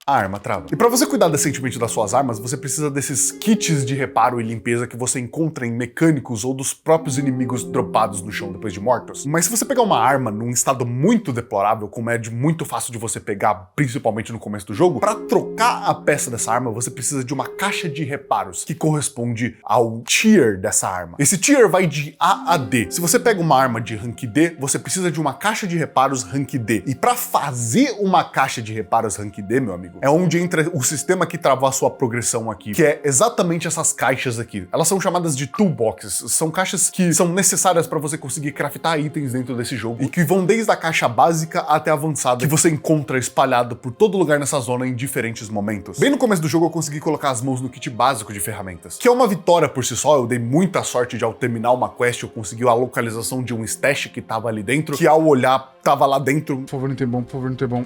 a arma trava. E pra você cuidar decentemente das suas armas, você precisa desses kits de reparo e limpeza que você encontra em mecânicos ou dos próprios inimigos dropados no chão depois de mortos. Mas se você pegar uma arma num estado muito deplorável, como é muito fácil de você pegar, principalmente no começo do jogo, pra trocar a peça dessa arma, você precisa de uma caixa de reparos, que corresponde ao tier dessa arma. Esse tier vai de A a D. Se você pega uma arma de rank D, você precisa de uma caixa de reparos rank D. E pra fazer uma caixa de reparos rank D, meu amigo, é onde entra o sistema que trava a sua progressão aqui, que é exatamente essas caixas aqui. Elas são chamadas de toolboxes, são caixas que são necessárias para você conseguir craftar itens dentro desse jogo e que vão desde a caixa básica até a avançada, que você encontra espalhado por todo lugar nessa zona em diferentes momentos. Bem no começo do jogo eu consegui colocar as mãos no kit básico de ferramentas, que é uma vitória por si só. Eu dei muita sorte de, ao terminar uma quest, eu consegui a localização de um stash que tava ali dentro, que ao olhar tava lá dentro. Por favor, não tem bom, por favor, não tem bom.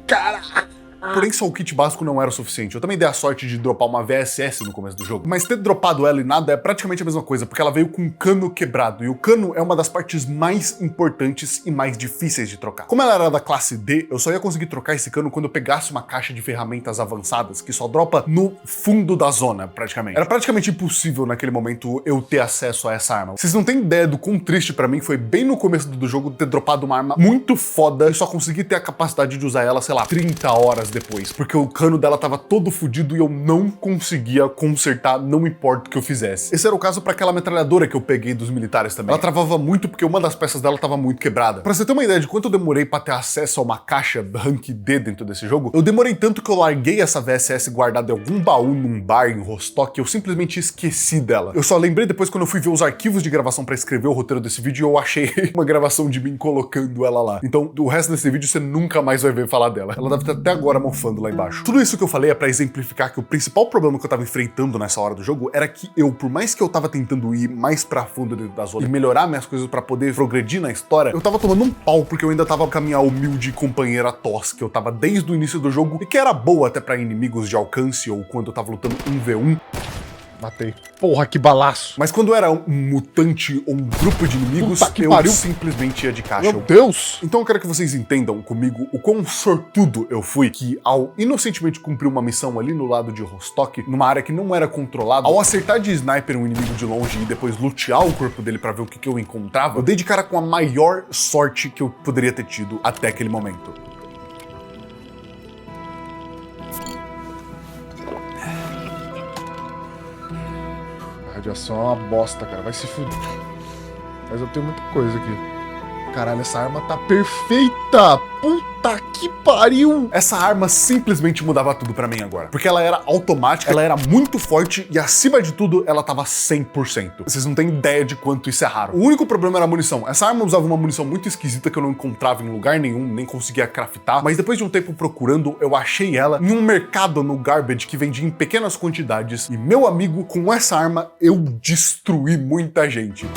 Caraca! Porém, só o kit básico não era o suficiente. Eu também dei a sorte de dropar uma VSS no começo do jogo. Mas ter dropado ela e nada é praticamente a mesma coisa, porque ela veio com um cano quebrado. E o cano é uma das partes mais importantes e mais difíceis de trocar. Como ela era da classe D, eu só ia conseguir trocar esse cano quando eu pegasse uma caixa de ferramentas avançadas, que só dropa no fundo da zona, praticamente. Era praticamente impossível naquele momento eu ter acesso a essa arma. Vocês não têm ideia do quão triste pra mim foi bem no começo do jogo ter dropado uma arma muito foda e só consegui ter a capacidade de usar ela, sei lá, 30 horas depois. Porque o cano dela tava todo fodido e eu não conseguia consertar, não importa o que eu fizesse. Esse era o caso pra aquela metralhadora que eu peguei dos militares também. Ela travava muito porque uma das peças dela tava muito quebrada. Pra você ter uma ideia de quanto eu demorei pra ter acesso a uma caixa rank D dentro desse jogo, eu demorei tanto que eu larguei essa VSS guardada em algum baú num bar em Rostock e eu simplesmente esqueci dela. Eu só lembrei depois quando eu fui ver os arquivos de gravação pra escrever o roteiro desse vídeo e eu achei uma gravação de mim colocando ela lá. Então, o resto desse vídeo você nunca mais vai ver falar dela. Ela deve estar até agora mofando lá embaixo. Tudo isso que eu falei é pra exemplificar que o principal problema que eu tava enfrentando nessa hora do jogo era que eu, por mais que eu tava tentando ir mais pra fundo dentro da zona e melhorar minhas coisas pra poder progredir na história, eu tava tomando um pau porque eu ainda tava com a minha humilde companheira Toss, que eu tava desde o início do jogo e que era boa até pra inimigos de alcance ou quando eu tava lutando 1v1. Matei. Porra, que balaço. Mas quando era um mutante ou um grupo de inimigos, eu pariu. simplesmente ia de caixa. Meu Deus! Então eu quero que vocês entendam comigo o quão sortudo eu fui que, ao inocentemente cumprir uma missão ali no lado de Rostock, numa área que não era controlada, ao acertar de sniper um inimigo de longe e depois lutear o corpo dele pra ver o que eu encontrava, eu dei de cara com a maior sorte que eu poderia ter tido até aquele momento. A radiação é uma bosta, cara. Vai se fuder. Mas eu tenho muita coisa aqui. Caralho, essa arma tá perfeita! Puta que pariu! Essa arma simplesmente mudava tudo pra mim agora. Porque ela era automática, ela era muito forte e, acima de tudo, ela tava 100%. Vocês não têm ideia de quanto isso é raro. O único problema era a munição. Essa arma usava uma munição muito esquisita que eu não encontrava em lugar nenhum, nem conseguia craftar. Mas depois de um tempo procurando, eu achei ela em um mercado no Garbage que vendia em pequenas quantidades. E, meu amigo, com essa arma, eu destruí muita gente.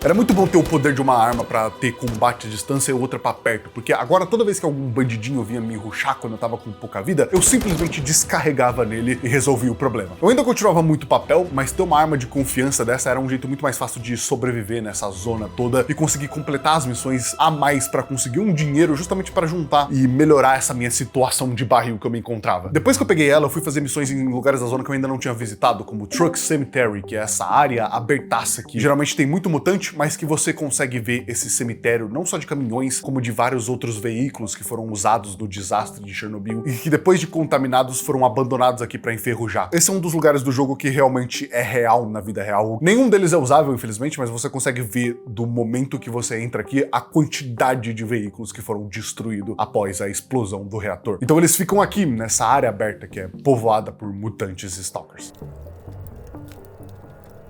Era muito bom ter o poder de uma arma pra ter combate à distância e outra pra perto, porque agora toda vez que algum bandidinho vinha me rushar quando eu tava com pouca vida, eu simplesmente descarregava nele e resolvia o problema. Eu ainda continuava muito papel, mas ter uma arma de confiança dessa era um jeito muito mais fácil de sobreviver nessa zona toda e conseguir completar as missões a mais pra conseguir um dinheiro justamente pra juntar e melhorar essa minha situação de barril que eu me encontrava. Depois que eu peguei ela, eu fui fazer missões em lugares da zona que eu ainda não tinha visitado, como Truck Cemetery, que é essa área abertaça que geralmente tem muito mutante, mas que você consegue ver esse cemitério não só de caminhões, como de vários outros veículos que foram usados no desastre de Chernobyl e que depois de contaminados foram abandonados aqui pra enferrujar. Esse é um dos lugares do jogo que realmente é real na vida real. Nenhum deles é usável, infelizmente, mas você consegue ver do momento que você entra aqui a quantidade de veículos que foram destruídos após a explosão do reator. Então eles ficam aqui nessa área aberta que é povoada por mutantes e stalkers.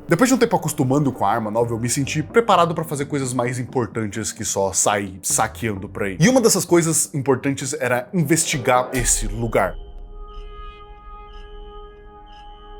Depois de um tempo acostumando com a arma nova, eu me senti preparado pra fazer coisas mais importantes que só sair saqueando por aí. E uma dessas coisas importantes era investigar esse lugar.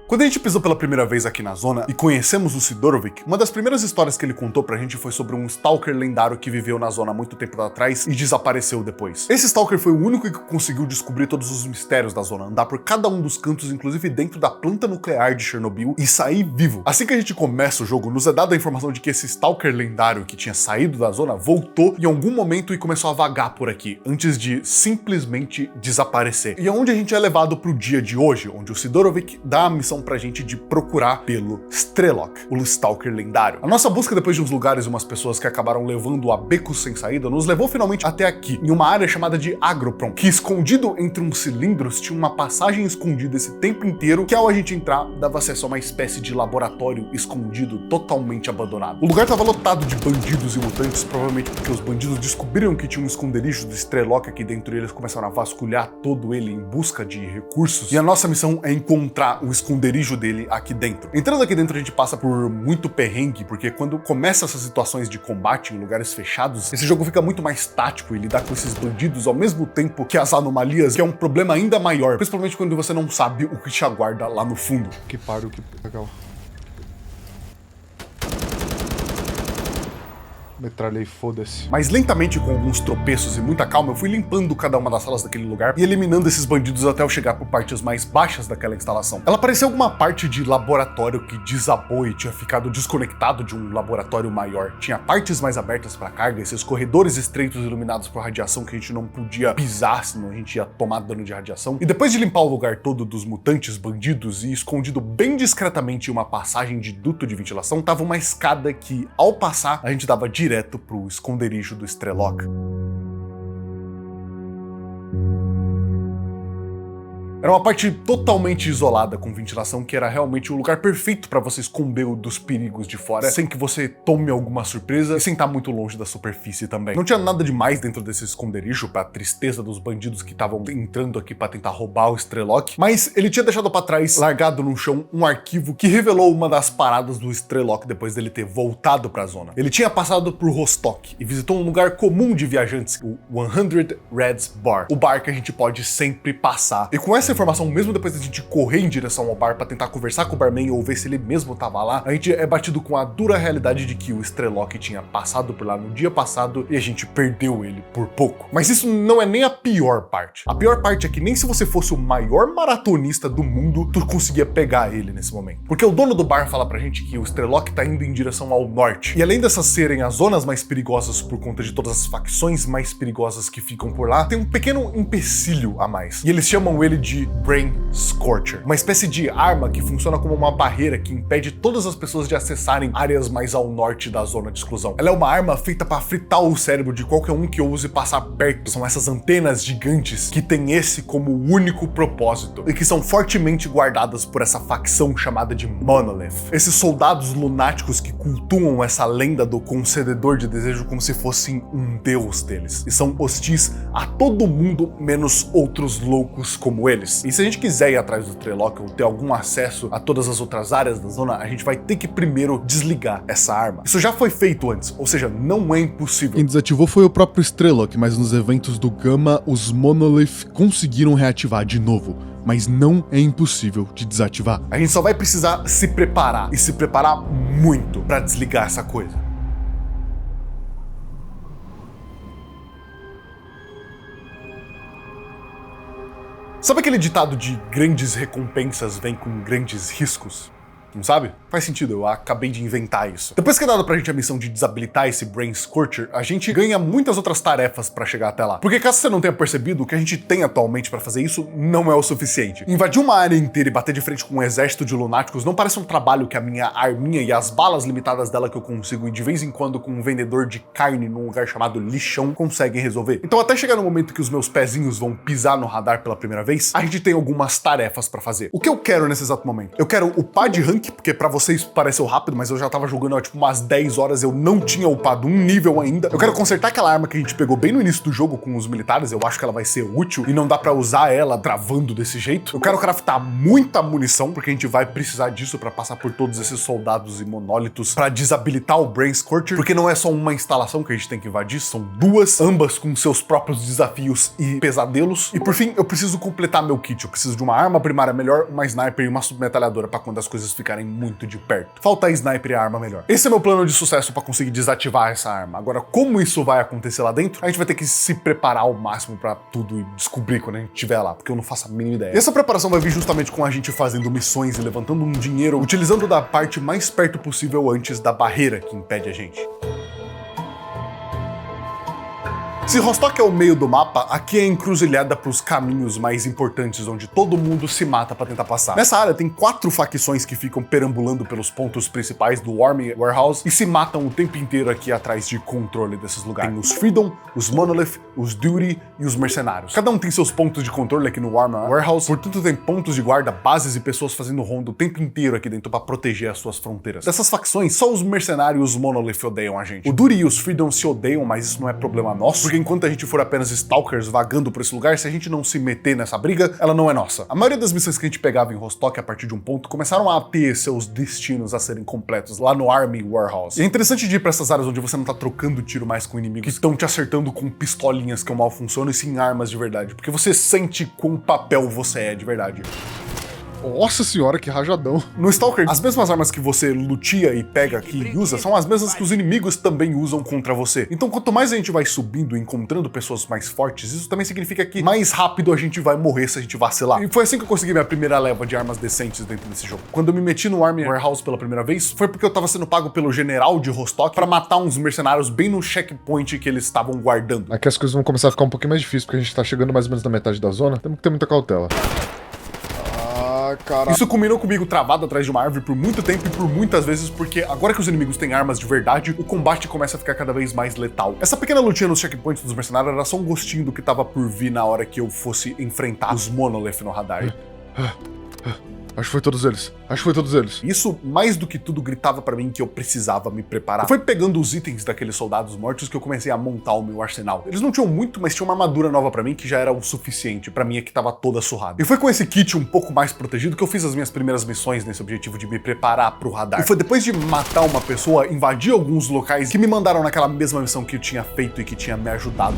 Quando a gente pisou pela primeira vez aqui na zona e conhecemos o Sidorovic, uma das primeiras histórias que ele contou pra gente foi sobre um Stalker lendário que viveu na zona há muito tempo atrás e desapareceu depois. Esse Stalker foi o único que conseguiu descobrir todos os mistérios da zona, andar por cada um dos cantos, inclusive dentro da planta nuclear de Chernobyl, e sair vivo. Assim que a gente começa o jogo, nos é dada a informação de que esse Stalker lendário que tinha saído da zona voltou em algum momento e começou a vagar por aqui, antes de simplesmente desaparecer. E é onde a gente é levado pro dia de hoje, onde o Sidorovic dá a missão pra gente de procurar pelo Strelok, o Stalker lendário. A nossa busca depois de uns lugares e umas pessoas que acabaram levando a becos sem saída nos levou finalmente até aqui, em uma área chamada de Agroprom, que escondido entre uns cilindros tinha uma passagem escondida esse tempo inteiro, que ao a gente entrar dava acesso a uma espécie de laboratório escondido, totalmente abandonado. O lugar estava lotado de bandidos e mutantes, provavelmente porque os bandidos descobriram que tinha um esconderijo do Strelok aqui dentro e eles começaram a vasculhar todo ele em busca de recursos. E a nossa missão é encontrar o esconderijo dele aqui dentro. Entrando aqui dentro a gente passa por muito perrengue, porque quando começa essas situações de combate em lugares fechados, esse jogo fica muito mais tático e lidar com esses bandidos ao mesmo tempo que as anomalias, que é um problema ainda maior, principalmente quando você não sabe o que te aguarda lá no fundo. Que pariu, que legal. Metralhei, foda-se. Mas lentamente, com alguns tropeços e muita calma, eu fui limpando cada uma das salas daquele lugar e eliminando esses bandidos até eu chegar por partes mais baixas daquela instalação. Ela parecia alguma parte de laboratório que desabou e tinha ficado desconectado de um laboratório maior. Tinha partes mais abertas para carga, esses corredores estreitos iluminados por radiação que a gente não podia pisar, senão a gente ia tomar dano de radiação. E depois de limpar o lugar todo dos mutantes bandidos e escondido bem discretamente em uma passagem de duto de ventilação, tava uma escada que, ao passar, a gente dava direto pro esconderijo do Strelok. Era uma parte totalmente isolada com ventilação que era realmente o lugar perfeito para você esconder dos perigos de fora, sem que você tome alguma surpresa e sem estar muito longe da superfície também. Não tinha nada demais dentro desse esconderijo, pra tristeza dos bandidos que estavam entrando aqui para tentar roubar o Strelok, mas ele tinha deixado para trás, largado no chão, um arquivo que revelou uma das paradas do Strelok depois dele ter voltado para a zona. Ele tinha passado por Rostock e visitou um lugar comum de viajantes, o 100 Reds Bar, o bar que a gente pode sempre passar. E com essa informação, mesmo depois da gente correr em direção ao bar para tentar conversar com o barman ou ver se ele mesmo tava lá, a gente é batido com a dura realidade de que o Strelok tinha passado por lá no dia passado e a gente perdeu ele por pouco. Mas isso não é nem a pior parte. A pior parte é que nem se você fosse o maior maratonista do mundo, tu conseguia pegar ele nesse momento. Porque o dono do bar fala pra gente que o Strelok tá indo em direção ao norte. E além dessas serem as zonas mais perigosas por conta de todas as facções mais perigosas que ficam por lá, tem um pequeno empecilho a mais. E eles chamam ele de Brain Scorcher, uma espécie de arma que funciona como uma barreira que impede todas as pessoas de acessarem áreas mais ao norte da zona de exclusão. Ela é uma arma feita para fritar o cérebro de qualquer um que ouse passar perto. São essas antenas gigantes que tem esse como único propósito e que são fortemente guardadas por essa facção chamada de Monolith. Esses soldados lunáticos que cultuam essa lenda do concededor de desejo como se fossem um deus deles e são hostis a todo mundo menos outros loucos como eles. E se a gente quiser ir atrás do Strelok ou ter algum acesso a todas as outras áreas da zona, a gente vai ter que primeiro desligar essa arma. Isso já foi feito antes, ou seja, não é impossível. Quem desativou foi o próprio Strelok, mas nos eventos do Gamma, os Monolith conseguiram reativar de novo. Mas não é impossível de desativar. A gente só vai precisar se preparar, e se preparar muito para desligar essa coisa. Sabe aquele ditado de grandes recompensas vêm com grandes riscos? Não sabe? Faz sentido, eu acabei de inventar isso. Depois que é dado pra gente a missão de desabilitar esse Brain Scorcher, a gente ganha muitas outras tarefas pra chegar até lá. Porque caso você não tenha percebido, o que a gente tem atualmente pra fazer isso não é o suficiente. Invadir uma área inteira e bater de frente com um exército de lunáticos não parece um trabalho que a minha arminha e as balas limitadas dela que eu consigo ir de vez em quando com um vendedor de carne num lugar chamado lixão conseguem resolver. Então até chegar no momento que os meus pezinhos vão pisar no radar pela primeira vez, a gente tem algumas tarefas pra fazer. O que eu quero nesse exato momento? Eu quero upar de rank, porque pra vocês pareceu rápido, mas eu já tava jogando há tipo umas 10 horas, eu não tinha upado um nível ainda. Eu quero consertar aquela arma que a gente pegou bem no início do jogo com os militares, eu acho que ela vai ser útil e não dá pra usar ela travando desse jeito. Eu quero craftar muita munição, porque a gente vai precisar disso pra passar por todos esses soldados e monólitos pra desabilitar o Brain Scorcher, porque não é só uma instalação que a gente tem que invadir, são duas, ambas com seus próprios desafios e pesadelos. E por fim, eu preciso completar meu kit, eu preciso de uma arma primária melhor, uma sniper e uma submetralhadora pra quando as coisas ficarem muito de perto. Falta a sniper e a arma melhor. Esse é meu plano de sucesso pra conseguir desativar essa arma. Agora, como isso vai acontecer lá dentro, a gente vai ter que se preparar ao máximo pra tudo e descobrir quando a gente estiver lá, porque eu não faço a mínima ideia. E essa preparação vai vir justamente com a gente fazendo missões e levantando um dinheiro, utilizando da parte mais perto possível antes da barreira que impede a gente. Se Rostock é o meio do mapa, aqui é a encruzilhada pros caminhos mais importantes, onde todo mundo se mata pra tentar passar. Nessa área tem 4 facções que ficam perambulando pelos pontos principais do Army Warehouse e se matam o tempo inteiro aqui atrás de controle desses lugares. Tem os Freedom, os Monolith, os Duty e os Mercenários. Cada um tem seus pontos de controle aqui no Army Warehouse, portanto tem pontos de guarda, bases e pessoas fazendo ronda o tempo inteiro aqui dentro pra proteger as suas fronteiras. Dessas facções, só os Mercenários e os Monolith odeiam a gente. O Duty e os Freedom se odeiam, mas isso não é problema nosso, porque enquanto a gente for apenas stalkers vagando por esse lugar, se a gente não se meter nessa briga, ela não é nossa. A maioria das missões que a gente pegava em Rostock a partir de um ponto começaram a ter seus destinos a serem completos lá no Army Warehouse. E é interessante de ir pra essas áreas onde você não tá trocando tiro mais com inimigos que estão te acertando com pistolinhas que mal funcionam e sim armas de verdade, porque você sente quão papel você é de verdade. Nossa senhora, que rajadão. No Stalker, as mesmas armas que você lutia e pega aqui e usa são as mesmas que os inimigos também usam contra você. Então, quanto mais a gente vai subindo e encontrando pessoas mais fortes, isso também significa que mais rápido a gente vai morrer se a gente vacilar. E foi assim que eu consegui minha primeira leva de armas decentes dentro desse jogo. Quando eu me meti no Army Warehouse pela primeira vez, foi porque eu tava sendo pago pelo general de Rostock pra matar uns mercenários bem no checkpoint que eles estavam guardando. Aqui as coisas vão começar a ficar um pouquinho mais difíceis, porque a gente tá chegando mais ou menos na metade da zona. Temos que ter muita cautela. Cara. Isso culminou comigo travado atrás de uma árvore por muito tempo e por muitas vezes, porque agora que os inimigos têm armas de verdade, o combate começa a ficar cada vez mais letal. Essa pequena lutinha nos checkpoints dos mercenários era só um gostinho do que tava por vir na hora que eu fosse enfrentar os Monolith no radar. Acho que foi todos eles. Acho que foi todos eles. Isso, mais do que tudo, gritava pra mim que eu precisava me preparar. Foi pegando os itens daqueles soldados mortos que eu comecei a montar o meu arsenal. Eles não tinham muito, mas tinha uma armadura nova pra mim que já era o suficiente. Pra mim é que tava toda surrada. E foi com esse kit um pouco mais protegido que eu fiz as minhas primeiras missões nesse objetivo de me preparar pro radar. E foi depois de matar uma pessoa, invadir alguns locais, que me mandaram naquela mesma missão que eu tinha feito e que tinha me ajudado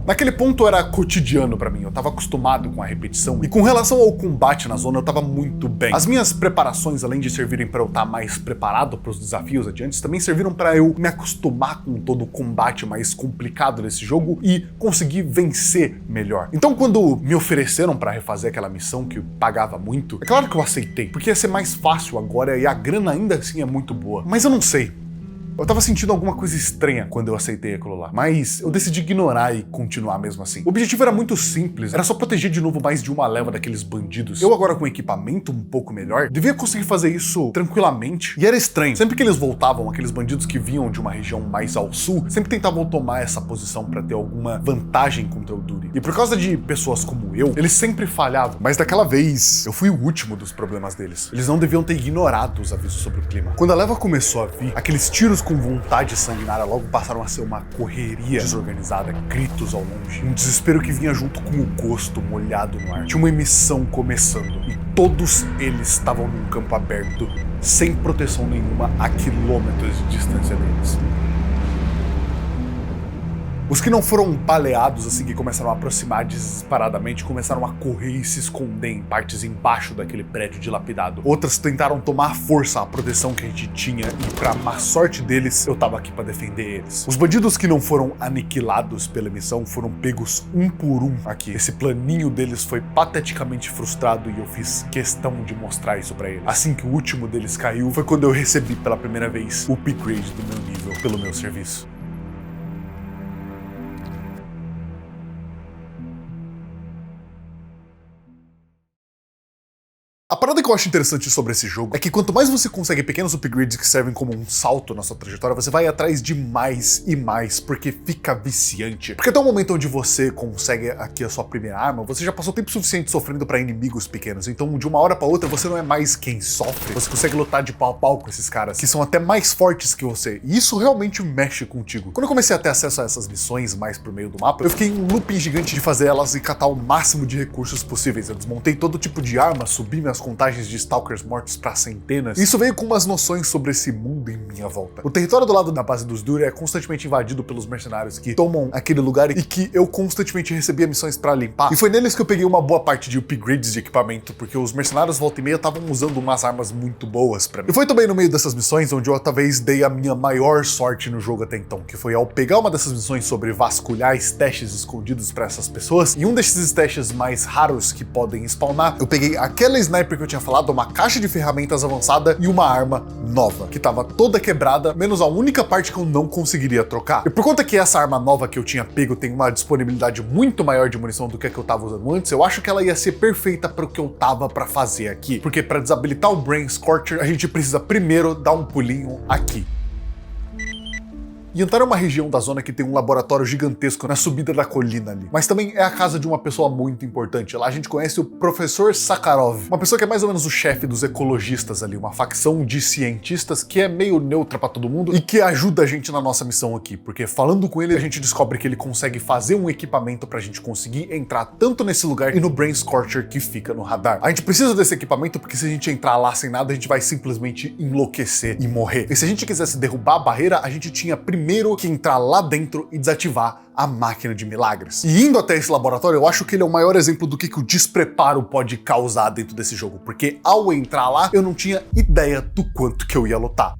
Naquele ponto era cotidiano pra mim, eu tava acostumado com a repetição, e com relação ao combate na zona eu tava muito bem. As minhas preparações, além de servirem pra eu estar mais preparado pros desafios adiantes, também serviram pra eu me acostumar com todo o combate mais complicado desse jogo e conseguir vencer melhor. Então quando me ofereceram pra refazer aquela missão que pagava muito, é claro que eu aceitei, porque ia ser mais fácil agora e a grana ainda assim é muito boa. Mas eu não sei. Eu tava sentindo alguma coisa estranha quando eu aceitei aquilo lá, mas eu decidi ignorar e continuar mesmo assim. O objetivo era muito simples, era só proteger de novo mais de uma leva daqueles bandidos. Eu agora com equipamento um pouco melhor, devia conseguir fazer isso tranquilamente. E era estranho, sempre que eles voltavam, aqueles bandidos que vinham de uma região mais ao sul, sempre tentavam tomar essa posição pra ter alguma vantagem contra o Duty. E por causa de pessoas como eu, eles sempre falhavam. Mas daquela vez, eu fui o último dos problemas deles. Eles não deviam ter ignorado os avisos sobre o clima. Quando a leva começou a vir, aqueles tiros com vontade sanguinária logo passaram a ser uma correria desorganizada, gritos ao longe, um desespero que vinha junto com o gosto molhado no ar. Tinha uma emissão começando e todos eles estavam num campo aberto, sem proteção nenhuma, a quilômetros de distância deles. Os que não foram baleados assim que começaram a aproximar desesperadamente começaram a correr e se esconder em partes embaixo daquele prédio dilapidado. Outras tentaram tomar à força a proteção que a gente tinha e, pra má sorte deles, eu tava aqui pra defender eles. Os bandidos que não foram aniquilados pela missão foram pegos um por um aqui. Esse planinho deles foi pateticamente frustrado e eu fiz questão de mostrar isso pra eles. Assim que o último deles caiu, foi quando eu recebi pela primeira vez o upgrade do meu nível pelo meu serviço. A parada que eu acho interessante sobre esse jogo é que quanto mais você consegue pequenos upgrades que servem como um salto na sua trajetória, você vai atrás de mais e mais, porque fica viciante. Porque até o momento onde você consegue aqui a sua primeira arma, você já passou tempo suficiente sofrendo pra inimigos pequenos, então de uma hora pra outra você não é mais quem sofre, você consegue lutar de pau a pau com esses caras, que são até mais fortes que você, e isso realmente mexe contigo. Quando eu comecei a ter acesso a essas missões mais pro meio do mapa, eu fiquei em um looping gigante de fazer elas e catar o máximo de recursos possíveis. Eu desmontei todo tipo de arma, subi minhas contagens de stalkers mortos pra centenas. Isso veio com umas noções sobre esse mundo em minha volta. O território do lado da base dos Duty é constantemente invadido pelos mercenários que tomam aquele lugar e que eu constantemente recebia missões pra limpar. E foi neles que eu peguei uma boa parte de upgrades de equipamento, porque os mercenários volta e meia estavam usando umas armas muito boas pra mim. E foi também no meio dessas missões onde eu talvez dei a minha maior sorte no jogo até então, que foi ao pegar uma dessas missões sobre vasculhar stashes escondidos pra essas pessoas, e um desses stashes mais raros que podem spawnar, eu peguei aquela sniper que eu tinha falado, uma caixa de ferramentas avançada e uma arma nova, que tava toda quebrada, menos a única parte que eu não conseguiria trocar. E por conta que essa arma nova que eu tinha pego tem uma disponibilidade muito maior de munição do que a que eu tava usando antes, eu acho que ela ia ser perfeita para o que eu tava pra fazer aqui. Porque para desabilitar o Brain Scorcher, a gente precisa primeiro dar um pulinho aqui. Yantar é uma região da zona que tem um laboratório gigantesco na subida da colina ali, mas também é a casa de uma pessoa muito importante. Lá a gente conhece o Professor Sakharov, uma pessoa que é mais ou menos o chefe dos ecologistas ali, uma facção de cientistas que é meio neutra pra todo mundo e que ajuda a gente na nossa missão aqui, porque falando com ele a gente descobre que ele consegue fazer um equipamento pra gente conseguir entrar tanto nesse lugar e no Brain Scorcher que fica no radar. A gente precisa desse equipamento porque se a gente entrar lá sem nada, a gente vai simplesmente enlouquecer e morrer. E se a gente quisesse derrubar a barreira, a gente tinha primeiro primeiro que entrar lá dentro e desativar a máquina de milagres. E indo até esse laboratório, eu acho que ele é o maior exemplo do que o despreparo pode causar dentro desse jogo, porque ao entrar lá, eu não tinha ideia do quanto que eu ia lutar.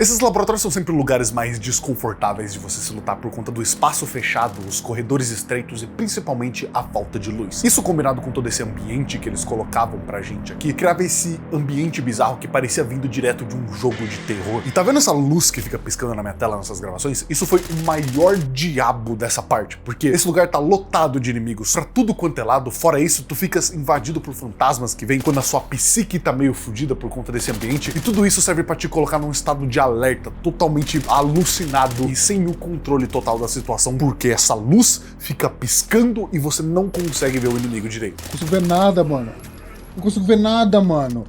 Esses laboratórios são sempre lugares mais desconfortáveis de você se lutar por conta do espaço fechado, os corredores estreitos e principalmente a falta de luz. Isso combinado com todo esse ambiente que eles colocavam pra gente aqui, criava esse ambiente bizarro que parecia vindo direto de um jogo de terror. E tá vendo essa luz que fica piscando na minha tela nessas gravações? Isso foi o maior diabo dessa parte, porque esse lugar tá lotado de inimigos pra tudo quanto é lado. Fora isso, tu ficas invadido por fantasmas que vêm quando a sua psique tá meio fodida por conta desse ambiente, e tudo isso serve pra te colocar num estado de alerta, totalmente alucinado e sem o controle total da situação, porque essa luz fica piscando e você não consegue ver o inimigo direito. Não consigo ver nada, mano. Não consigo ver nada, mano.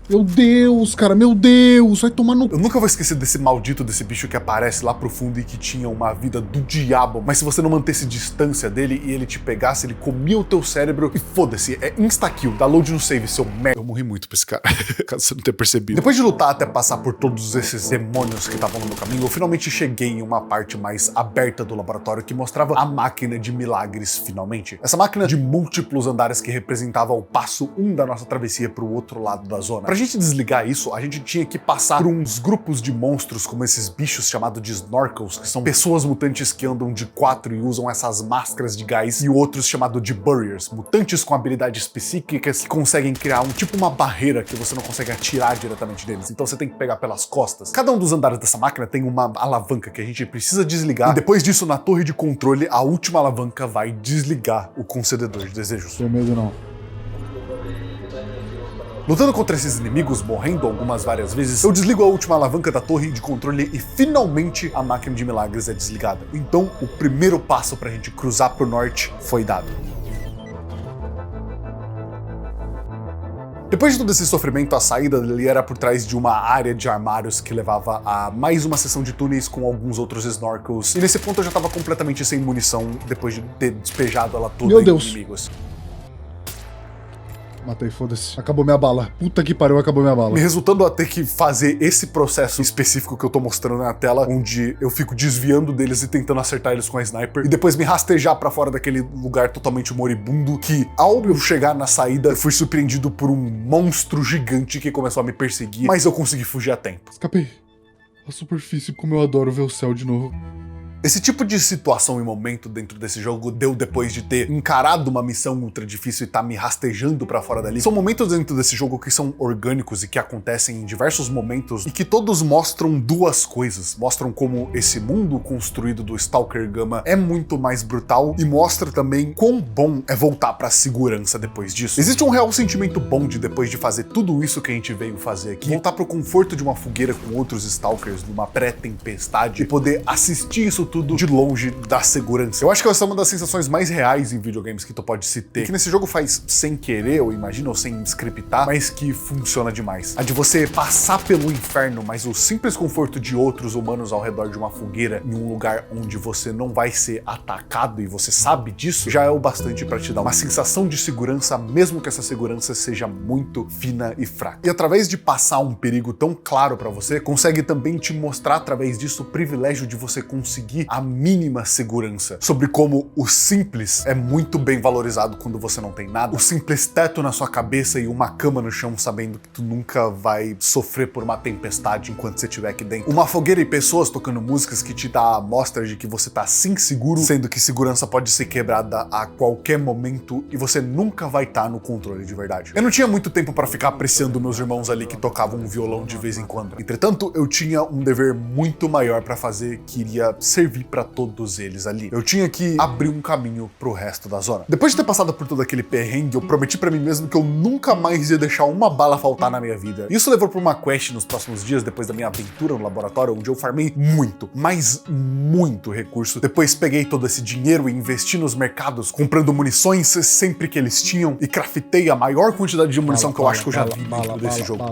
Meu Deus, cara, meu Deus, vai tomar no... Eu nunca vou esquecer desse maldito desse bicho que aparece lá pro fundo e que tinha uma vida do diabo, mas se você não mantesse distância dele e ele te pegasse, ele comia o teu cérebro e foda-se, é insta-kill, dá load no save, seu merda. Eu morri muito pra esse cara, caso você não tenha percebido. Depois de lutar até passar por todos esses demônios que estavam no meu caminho, eu finalmente cheguei em uma parte mais aberta do laboratório que mostrava a máquina de milagres, finalmente. Essa máquina de múltiplos andares que representava o passo 1 da nossa travessia pro outro lado da zona. Pra gente desligar isso, a gente tinha que passar por uns grupos de monstros como esses bichos chamados de Snorkels, que são pessoas mutantes que andam de 4 e usam essas máscaras de gás, e outros chamados de Burriers, mutantes com habilidades psíquicas que conseguem criar uma barreira que você não consegue atirar diretamente deles, então você tem que pegar pelas costas. Cada um dos andares dessa máquina tem uma alavanca que a gente precisa desligar, e depois disso, na torre de controle, a última alavanca vai desligar o concededor de desejos. Não tenho medo, não. Lutando contra esses inimigos, morrendo várias vezes, eu desligo a última alavanca da torre de controle e finalmente a máquina de milagres é desligada. Então, o primeiro passo pra gente cruzar pro norte foi dado. Depois de todo esse sofrimento, a saída dele era por trás de uma área de armários que levava a mais uma seção de túneis com alguns outros Snorkels. E nesse ponto eu já tava completamente sem munição depois de ter despejado ela toda em inimigos. Matei, foda-se. Acabou minha bala. Puta que pariu, acabou minha bala. Me resultando a ter que fazer esse processo específico que eu tô mostrando na tela, onde eu fico desviando deles e tentando acertar eles com a sniper, e depois me rastejar pra fora daquele lugar totalmente moribundo, que ao eu chegar na saída, eu fui surpreendido por um monstro gigante que começou a me perseguir, mas eu consegui fugir a tempo. Escapei. A superfície, como eu adoro ver o céu de novo. Esse tipo de situação e momento dentro desse jogo deu depois de ter encarado uma missão ultra difícil e tá me rastejando pra fora dali. São momentos dentro desse jogo que são orgânicos e que acontecem em diversos momentos e que todos mostram duas coisas. Mostram como esse mundo construído do Stalker Gamma é muito mais brutal e mostra também quão bom é voltar pra segurança depois disso. Existe um real sentimento bom de depois de fazer tudo isso que a gente veio fazer aqui, voltar pro conforto de uma fogueira com outros Stalkers numa pré-tempestade e poder assistir isso tudo de longe da segurança. Eu acho que essa é uma das sensações mais reais em videogames que tu pode se ter, que nesse jogo faz sem querer, eu imagino, ou sem scriptar, mas que funciona demais. A de você passar pelo inferno, mas o simples conforto de outros humanos ao redor de uma fogueira, em um lugar onde você não vai ser atacado e você sabe disso, já é o bastante pra te dar uma sensação de segurança, mesmo que essa segurança seja muito fina e fraca. E através de passar um perigo tão claro pra você, consegue também te mostrar através disso o privilégio de você conseguir a mínima segurança, sobre como o simples é muito bem valorizado quando você não tem nada. O simples teto na sua cabeça e uma cama no chão, sabendo que tu nunca vai sofrer por uma tempestade enquanto você estiver aqui dentro. Uma fogueira e pessoas tocando músicas que te dá a amostra de que você tá sim seguro, sendo que segurança pode ser quebrada a qualquer momento e você nunca vai estar no controle de verdade. Eu não tinha muito tempo para ficar apreciando meus irmãos ali que tocavam um violão de vez em quando. Entretanto, eu tinha um dever muito maior para fazer, que iria servir para todos eles ali. Eu tinha que abrir um caminho pro resto da zona. Depois de ter passado por todo aquele perrengue, eu prometi para mim mesmo que eu nunca mais ia deixar uma bala faltar na minha vida. Isso levou para uma quest nos próximos dias, depois da minha aventura no laboratório, onde eu farmei muito, mas muito recurso. Depois peguei todo esse dinheiro e investi nos mercados, comprando munições sempre que eles tinham, e craftei a maior quantidade de munição que eu acho que eu já vi dentro desse jogo.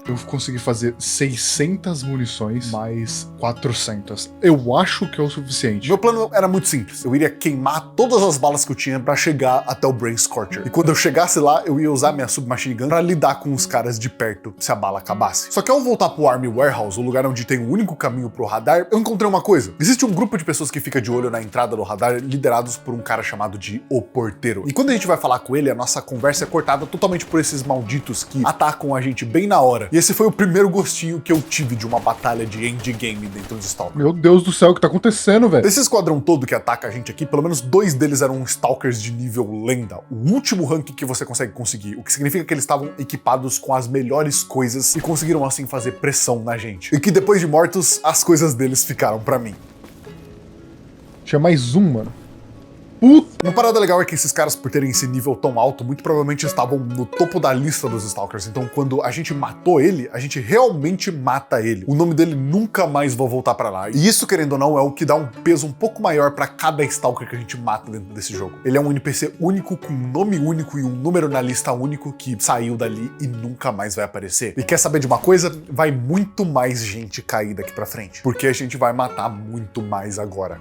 Eu consegui fazer 600 munições mais 400. Eu acho que é o suficiente. Meu plano era muito simples. Eu iria queimar todas as balas que eu tinha pra chegar até o Brain Scorcher. E quando eu chegasse lá, eu ia usar minha Submachine Gun pra lidar com os caras de perto se a bala acabasse. Só que ao voltar pro Army Warehouse, o lugar onde tem o único caminho pro radar, eu encontrei uma coisa. Existe um grupo de pessoas que fica de olho na entrada do radar, liderados por um cara chamado de O Porteiro. E quando a gente vai falar com ele, a nossa conversa é cortada totalmente por esses malditos que atacam a gente bem na hora. E esse foi o primeiro gostinho que eu tive de uma batalha de endgame dentro de Stalker. Meu Deus do céu, o que tá acontecendo, velho? Desse esquadrão todo que ataca a gente aqui, pelo menos 2 deles eram Stalkers de nível lenda. O último rank que você consegue conseguir, o que significa que eles estavam equipados com as melhores coisas e conseguiram assim fazer pressão na gente. E que depois de mortos, as coisas deles ficaram pra mim. Tinha mais um, mano. Puta! Uma parada legal é que esses caras, por terem esse nível tão alto, muito provavelmente estavam no topo da lista dos Stalkers. Então, quando a gente matou ele, a gente realmente mata ele. O nome dele nunca mais vai voltar pra lá. E isso, querendo ou não, é o que dá um peso um pouco maior pra cada Stalker que a gente mata dentro desse jogo. Ele é um NPC único, com um nome único e um número na lista único que saiu dali e nunca mais vai aparecer. E quer saber de uma coisa? Vai muito mais gente cair daqui pra frente. Porque a gente vai matar muito mais agora.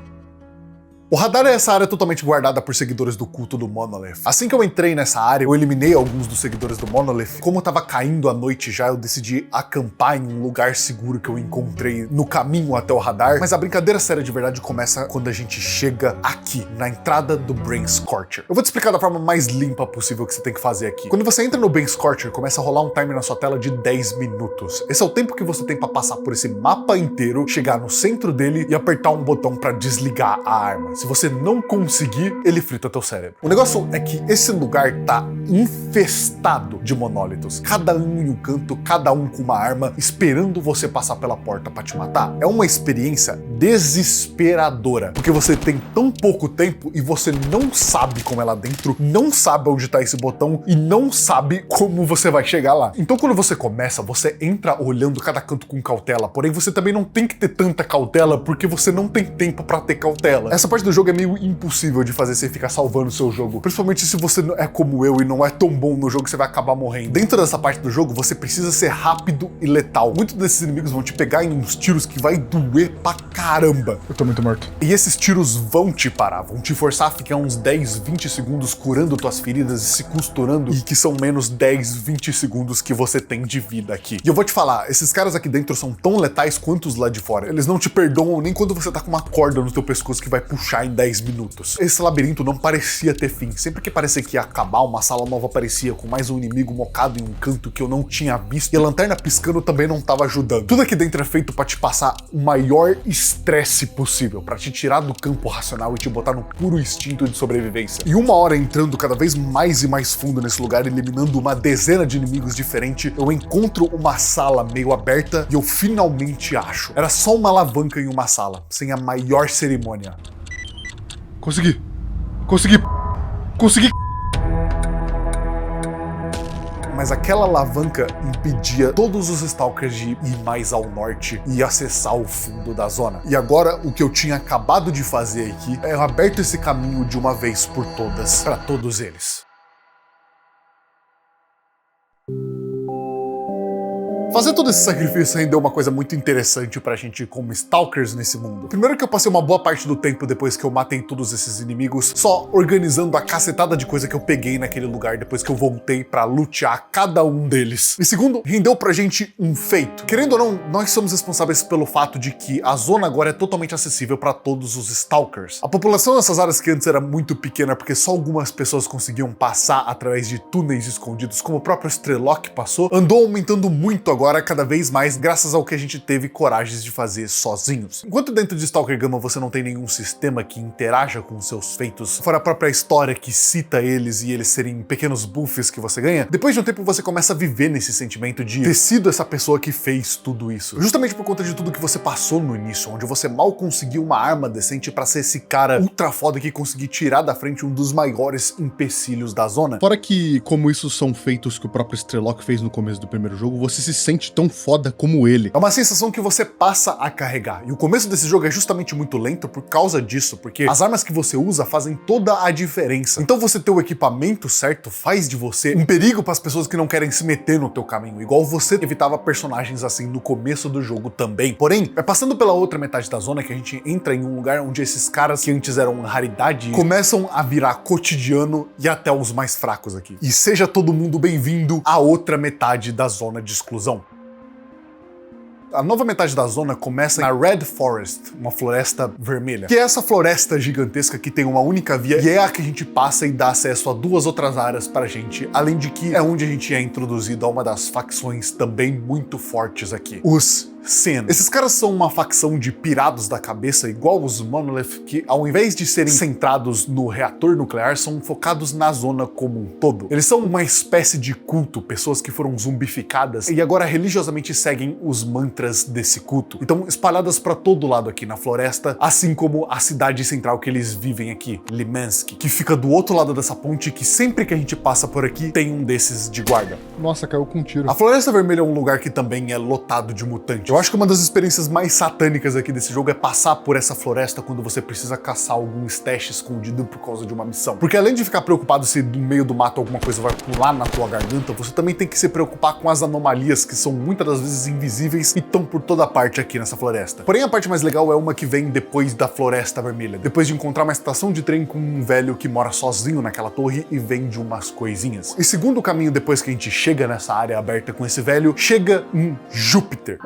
O radar é essa área totalmente guardada por seguidores do culto do Monolith. Assim que eu entrei nessa área, eu eliminei alguns dos seguidores do Monolith. Como tava caindo a noite já, eu decidi acampar em um lugar seguro que eu encontrei no caminho até o radar. Mas a brincadeira séria de verdade começa quando a gente chega aqui, na entrada do Brain Scorcher. Eu vou te explicar da forma mais limpa possível que você tem que fazer aqui. Quando você entra no Brain Scorcher, começa a rolar um timer na sua tela de 10 minutos. Esse é o tempo que você tem pra passar por esse mapa inteiro, chegar no centro dele e apertar um botão pra desligar a arma. Se você não conseguir, ele frita teu cérebro. O negócio é que esse lugar tá infestado de monólitos. Cada um em um canto, cada um com uma arma, esperando você passar pela porta pra te matar. É uma experiência desesperadora, porque você tem tão pouco tempo e você não sabe como é lá dentro, não sabe onde tá esse botão e não sabe como você vai chegar lá. Então quando você começa, você entra olhando cada canto com cautela, porém você também não tem que ter tanta cautela porque você não tem tempo pra ter cautela. Essa parte do jogo é meio impossível de fazer você ficar salvando o seu jogo, principalmente se você é como eu e não é tão bom no jogo, você vai acabar morrendo. Dentro dessa parte do jogo, você precisa ser rápido e letal. Muitos desses inimigos vão te pegar em uns tiros que vai doer pra caramba. Eu tô muito morto. E esses tiros vão te parar, vão te forçar a ficar uns 10, 20 segundos curando tuas feridas e se costurando, e que são menos 10, 20 segundos que você tem de vida aqui. E eu vou te falar, esses caras aqui dentro são tão letais quanto os lá de fora. Eles não te perdoam nem quando você tá com uma corda no teu pescoço que vai puxar em 10 minutos. Esse labirinto não parecia ter fim. Sempre que parecia que ia acabar, uma sala nova aparecia com mais um inimigo mocado em um canto que eu não tinha visto, e a lanterna piscando também não tava ajudando. Tudo aqui dentro é feito pra te passar o maior estresse possível, pra te tirar do campo racional e te botar no puro instinto de sobrevivência. E uma hora entrando cada vez mais e mais fundo nesse lugar, eliminando uma dezena de inimigos diferentes, eu encontro uma sala meio aberta e eu finalmente acho. Era só uma alavanca em uma sala, sem a maior cerimônia. Consegui. Consegui. Consegui. Mas aquela alavanca impedia todos os Stalkers de ir mais ao norte e acessar o fundo da zona. E agora, o que eu tinha acabado de fazer aqui é aberto esse caminho de uma vez por todas, para todos eles. Fazer todo esse sacrifício rendeu uma coisa muito interessante pra gente como Stalkers nesse mundo. Primeiro que eu passei uma boa parte do tempo depois que eu matei todos esses inimigos só organizando a cacetada de coisa que eu peguei naquele lugar depois que eu voltei pra lutear cada um deles. E segundo, rendeu pra gente um feito. Querendo ou não, nós somos responsáveis pelo fato de que a zona agora é totalmente acessível pra todos os Stalkers. A população dessas áreas que antes era muito pequena porque só algumas pessoas conseguiam passar através de túneis escondidos, como o próprio Strelok passou, andou aumentando muito agora, cada vez mais, graças ao que a gente teve coragens de fazer sozinhos. Enquanto dentro de Stalker Gamma você não tem nenhum sistema que interaja com seus feitos, fora a própria história que cita eles e eles serem pequenos buffs que você ganha, depois de um tempo você começa a viver nesse sentimento de ter sido essa pessoa que fez tudo isso. Justamente por conta de tudo que você passou no início, onde você mal conseguiu uma arma decente pra ser esse cara ultra foda que conseguiu tirar da frente um dos maiores empecilhos da zona. Fora que, como isso são feitos que o próprio Strelok fez no começo do primeiro jogo, você se sente sente tão foda como ele. É uma sensação que você passa a carregar. E o começo desse jogo é justamente muito lento por causa disso, porque as armas que você usa fazem toda a diferença. Então você ter o equipamento certo faz de você um perigo para as pessoas que não querem se meter no teu caminho, igual você evitava personagens assim no começo do jogo também. Porém, é passando pela outra metade da zona que a gente entra em um lugar onde esses caras que antes eram raridade começam a virar cotidiano e até os mais fracos aqui. E seja todo mundo bem-vindo à outra metade da zona de exclusão. A nova metade da zona começa na Red Forest, uma floresta vermelha, que é essa floresta gigantesca que tem uma única via e é a que a gente passa e dá acesso a duas outras áreas pra gente, além de que é onde a gente é introduzido a uma das facções também muito fortes aqui, os Sin. Esses caras são uma facção de pirados da cabeça, igual os Monolith, que ao invés de serem centrados no reator nuclear, são focados na zona como um todo. Eles são uma espécie de culto, pessoas que foram zumbificadas e agora religiosamente seguem os mantras desse culto. Então, espalhadas pra todo lado aqui na floresta, assim como a cidade central que eles vivem aqui, Limansk, que fica do outro lado dessa ponte, que sempre que a gente passa por aqui, tem um desses de guarda. Nossa, caiu com um tiro. A Floresta Vermelha é um lugar que também é lotado de mutantes. Eu acho que uma das experiências mais satânicas aqui desse jogo é passar por essa floresta quando você precisa caçar algum stash escondido por causa de uma missão. Porque além de ficar preocupado se no meio do mato alguma coisa vai pular na tua garganta, você também tem que se preocupar com as anomalias que são muitas das vezes invisíveis e estão por toda parte aqui nessa floresta. Porém, a parte mais legal é uma que vem depois da Floresta Vermelha. Depois de encontrar uma estação de trem com um velho que mora sozinho naquela torre e vende umas coisinhas. E segundo o caminho depois que a gente chega nessa área aberta com esse velho, chega em Júpiter.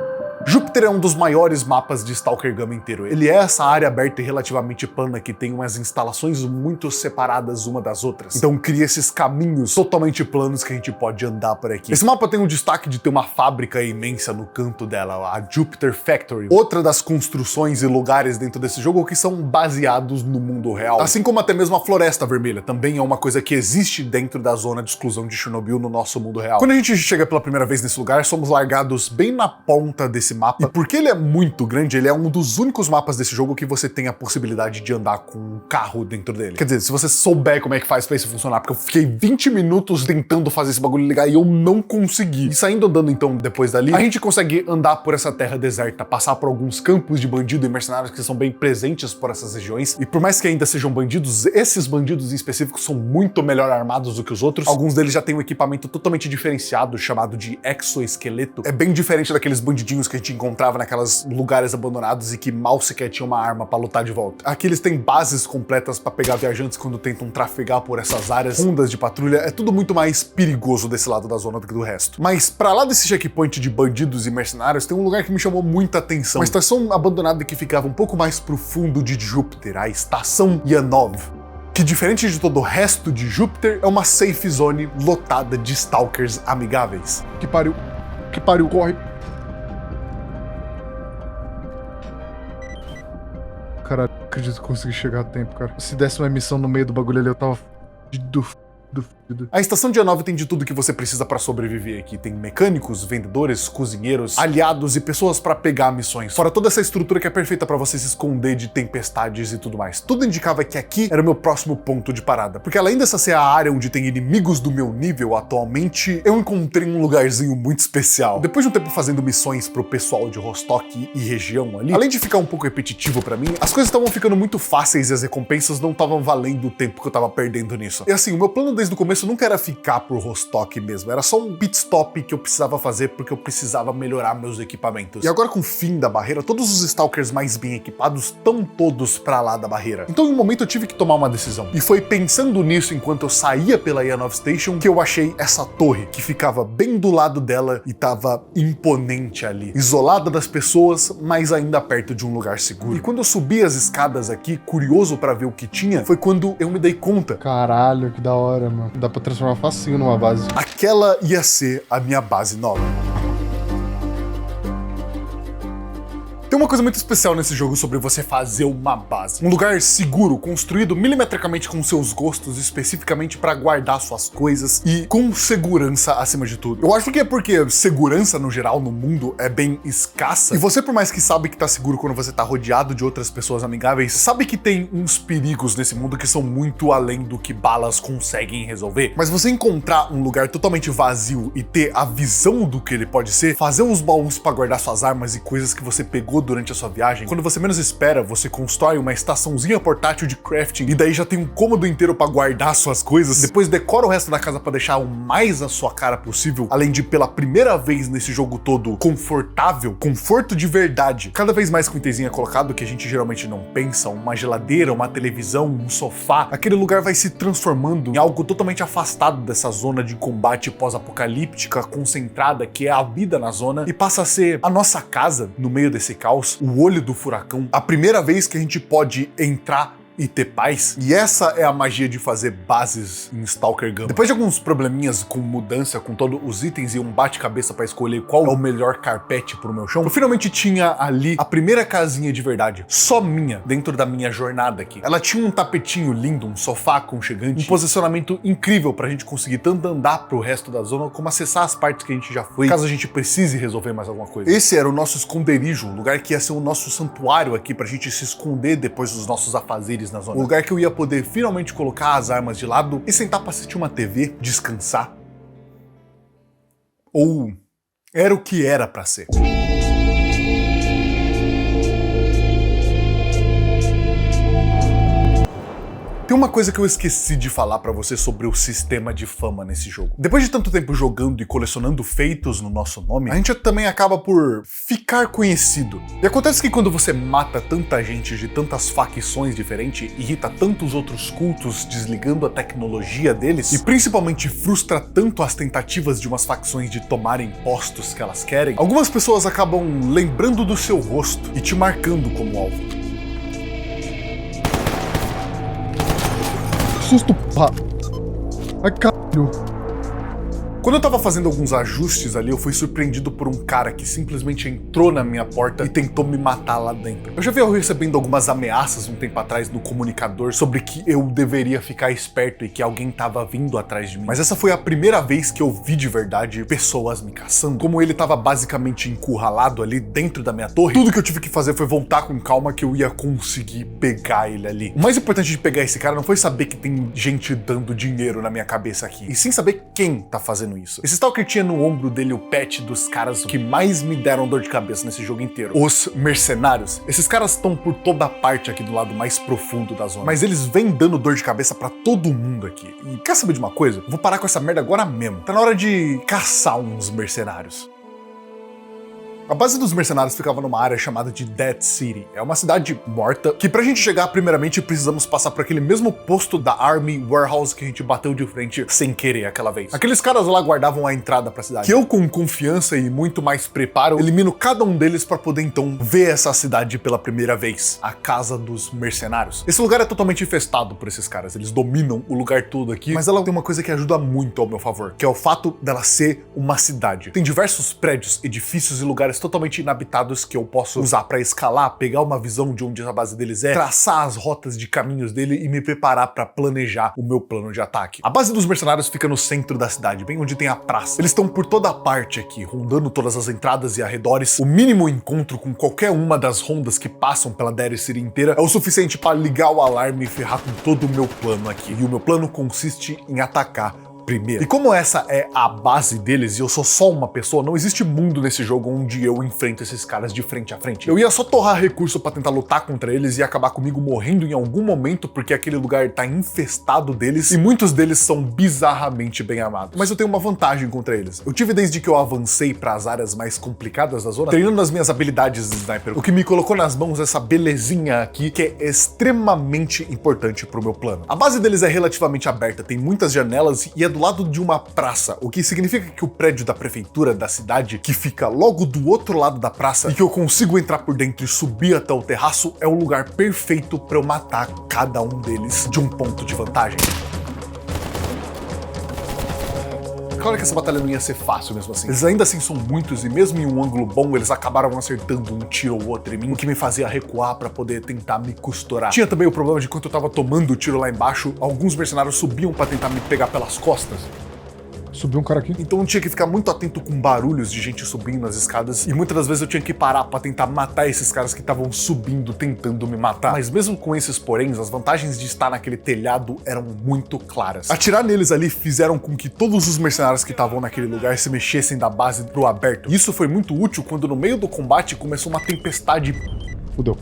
Júpiter é um dos maiores mapas de Stalker Gama inteiro. Ele é essa área aberta e relativamente plana que tem umas instalações muito separadas uma das outras. Então cria esses caminhos totalmente planos que a gente pode andar por aqui. Esse mapa tem um destaque de ter uma fábrica imensa no canto dela, a Jupiter Factory. Outra das construções e lugares dentro desse jogo que são baseados no mundo real. Assim como até mesmo a Floresta Vermelha, também é uma coisa que existe dentro da zona de exclusão de Chernobyl no nosso mundo real. Quando a gente chega pela primeira vez nesse lugar, somos largados bem na ponta desse mapa, e porque ele é muito grande, ele é um dos únicos mapas desse jogo que você tem a possibilidade de andar com um carro dentro dele. Quer dizer, se você souber como é que faz pra isso funcionar, porque eu fiquei 20 minutos tentando fazer esse bagulho ligar e eu não consegui. E saindo andando então depois dali, a gente consegue andar por essa terra deserta, passar por alguns campos de bandido e mercenários que são bem presentes por essas regiões, e por mais que ainda sejam bandidos, esses bandidos em específico são muito melhor armados do que os outros. Alguns deles já têm um equipamento totalmente diferenciado, chamado de exoesqueleto. É bem diferente daqueles bandidinhos que a gente encontrava naqueles lugares abandonados e que mal sequer tinha uma arma pra lutar de volta. Aqui eles têm bases completas pra pegar viajantes quando tentam trafegar por essas áreas, rondas de patrulha, é tudo muito mais perigoso desse lado da zona do que do resto. Mas pra lá desse checkpoint de bandidos e mercenários, tem um lugar que me chamou muita atenção. Uma estação abandonada que ficava um pouco mais pro fundo de Júpiter, a Estação Yanov, que diferente de todo o resto de Júpiter, é uma safe zone lotada de stalkers amigáveis. Que pariu, corre. Cara, acredito que consegui chegar a tempo, cara. Se desse uma missão no meio do bagulho ali, eu tava fudido. A estação de Yanov tem de tudo que você precisa pra sobreviver aqui. Tem mecânicos, vendedores, cozinheiros, aliados e pessoas pra pegar missões. Fora toda essa estrutura que é perfeita pra você se esconder de tempestades e tudo mais. Tudo indicava que aqui era o meu próximo ponto de parada. Porque além dessa ser a área onde tem inimigos do meu nível atualmente, eu encontrei um lugarzinho muito especial. Depois de um tempo fazendo missões pro pessoal de Rostock e região ali, além de ficar um pouco repetitivo pra mim, as coisas estavam ficando muito fáceis e as recompensas não estavam valendo o tempo que eu tava perdendo nisso. E assim, o meu plano desde o começo nunca era ficar por Rostock mesmo, era só um pit stop que eu precisava fazer porque eu precisava melhorar meus equipamentos. E agora com o fim da barreira, todos os stalkers mais bem equipados estão todos pra lá da barreira. Então em um momento eu tive que tomar uma decisão. E foi pensando nisso enquanto eu saía pela Yanov Station que eu achei essa torre, que ficava bem do lado dela e tava imponente ali. Isolada das pessoas, mas ainda perto de um lugar seguro. E quando eu subi as escadas aqui, curioso pra ver o que tinha, foi quando eu me dei conta. Caralho, que da hora, mano. Dá pra transformar facinho numa base. Aquela ia ser a minha base nova. Tem uma coisa muito especial nesse jogo sobre você fazer uma base. Um lugar seguro, construído milimetricamente com seus gostos, especificamente para guardar suas coisas e com segurança acima de tudo. Eu acho que é porque segurança no geral no mundo é bem escassa. E você, por mais que sabe que tá seguro quando você tá rodeado de outras pessoas amigáveis, sabe que tem uns perigos nesse mundo que são muito além do que balas conseguem resolver. Mas você encontrar um lugar totalmente vazio e ter a visão do que ele pode ser, fazer uns baús para guardar suas armas e coisas que você pegou durante a sua viagem, quando você menos espera, você constrói uma estaçãozinha portátil de crafting e daí já tem um cômodo inteiro para guardar suas coisas, depois decora o resto da casa para deixar o mais a sua cara possível, além de pela primeira vez nesse jogo todo confortável, conforto de verdade. Cada vez mais com itenzinho colocado que a gente geralmente não pensa, uma geladeira, uma televisão, um sofá, aquele lugar vai se transformando em algo totalmente afastado dessa zona de combate pós-apocalíptica concentrada que é a vida na zona e passa a ser a nossa casa no meio desse caos, o olho do furacão, a primeira vez que a gente pode entrar e ter paz. E essa é a magia de fazer bases em Stalker Gama. Depois de alguns probleminhas com mudança, com todos os itens e um bate-cabeça pra escolher qual é o melhor carpete pro meu chão, eu finalmente tinha ali a primeira casinha de verdade, só minha, dentro da minha jornada aqui. Ela tinha um tapetinho lindo, um sofá aconchegante, um posicionamento incrível pra gente conseguir tanto andar pro resto da zona, como acessar as partes que a gente já foi, caso a gente precise resolver mais alguma coisa. Esse era o nosso esconderijo, o lugar que ia ser o nosso santuário aqui pra gente se esconder depois dos nossos afazeres na zona. O lugar que eu ia poder finalmente colocar as armas de lado e sentar pra assistir uma TV, descansar. Ou era o que era pra ser. Tem uma coisa que eu esqueci de falar pra você sobre o sistema de fama nesse jogo. Depois de tanto tempo jogando e colecionando feitos no nosso nome, a gente também acaba por ficar conhecido. E acontece que quando você mata tanta gente de tantas facções diferentes, irrita tantos outros cultos desligando a tecnologia deles, e principalmente frustra tanto as tentativas de umas facções de tomarem postos que elas querem, algumas pessoas acabam lembrando do seu rosto e te marcando como alvo. Susto, pá. Ai, caralho. Quando eu tava fazendo alguns ajustes ali, eu fui surpreendido por um cara que simplesmente entrou na minha porta e tentou me matar lá dentro. Eu já vi eu recebendo algumas ameaças um tempo atrás no comunicador sobre que eu deveria ficar esperto e que alguém tava vindo atrás de mim. Mas essa foi a primeira vez que eu vi de verdade pessoas me caçando. Como ele tava basicamente encurralado ali dentro da minha torre, tudo que eu tive que fazer foi voltar com calma que eu ia conseguir pegar ele ali. O mais importante de pegar esse cara não foi saber que tem gente dando dinheiro na minha cabeça aqui, e sim saber quem tá fazendo isso. Esse Stalker tinha no ombro dele o pet dos caras que mais me deram dor de cabeça nesse jogo inteiro. Os mercenários. Esses caras estão por toda parte aqui do lado mais profundo da zona. Mas eles vêm dando dor de cabeça pra todo mundo aqui. E quer saber de uma coisa? Eu vou parar com essa merda agora mesmo. Tá na hora de caçar uns mercenários. A base dos mercenários ficava numa área chamada de Dead City. É uma cidade morta, que pra gente chegar, primeiramente, precisamos passar por aquele mesmo posto da Army Warehouse que a gente bateu de frente sem querer aquela vez. Aqueles caras lá guardavam a entrada pra cidade. Que eu, com confiança e muito mais preparo, elimino cada um deles pra poder, então, ver essa cidade pela primeira vez. A Casa dos Mercenários. Esse lugar é totalmente infestado por esses caras. Eles dominam o lugar todo aqui, mas ela tem uma coisa que ajuda muito ao meu favor, que é o fato dela ser uma cidade. Tem diversos prédios, edifícios e lugares totalmente inabitados que eu posso usar pra escalar, pegar uma visão de onde a base deles é, traçar as rotas de caminhos dele e me preparar pra planejar o meu plano de ataque. A base dos mercenários fica no centro da cidade, bem onde tem a praça. Eles estão por toda a parte aqui, rondando todas as entradas e arredores. O mínimo encontro com qualquer uma das rondas que passam pela Dead City inteira é o suficiente para ligar o alarme e ferrar com todo o meu plano aqui. E o meu plano consiste em atacar primeiro. E como essa é a base deles e eu sou só uma pessoa, não existe mundo nesse jogo onde eu enfrento esses caras de frente a frente. Eu ia só torrar recurso pra tentar lutar contra eles e acabar comigo morrendo em algum momento porque aquele lugar tá infestado deles e muitos deles são bizarramente bem amados. Mas eu tenho uma vantagem contra eles. Eu tive desde que eu avancei para as áreas mais complicadas da zona, treinando as minhas habilidades de sniper, o que me colocou nas mãos essa belezinha aqui que é extremamente importante pro meu plano. A base deles é relativamente aberta, tem muitas janelas e é do lado de uma praça, o que significa que o prédio da prefeitura da cidade, que fica logo do outro lado da praça e que eu consigo entrar por dentro e subir até o terraço, é o lugar perfeito para eu matar cada um deles de um ponto de vantagem. claro que essa batalha não ia ser fácil mesmo assim. Eles ainda assim são muitos e mesmo em um ângulo bom, eles acabaram acertando um tiro ou outro em mim, o que me fazia recuar pra poder tentar me costurar. Tinha também o problema de quando eu tava tomando o tiro lá embaixo, alguns mercenários subiam pra tentar me pegar pelas costas. Subiu um cara aqui. Então eu tinha que ficar muito atento com barulhos de gente subindo as escadas e muitas das vezes eu tinha que parar pra tentar matar esses caras que estavam subindo, tentando me matar. Mas mesmo com esses poréns, as vantagens de estar naquele telhado eram muito claras. Atirar neles ali fizeram com que todos os mercenários que estavam naquele lugar se mexessem da base pro aberto. Isso foi muito útil quando no meio do combate começou uma tempestade. Fudeu.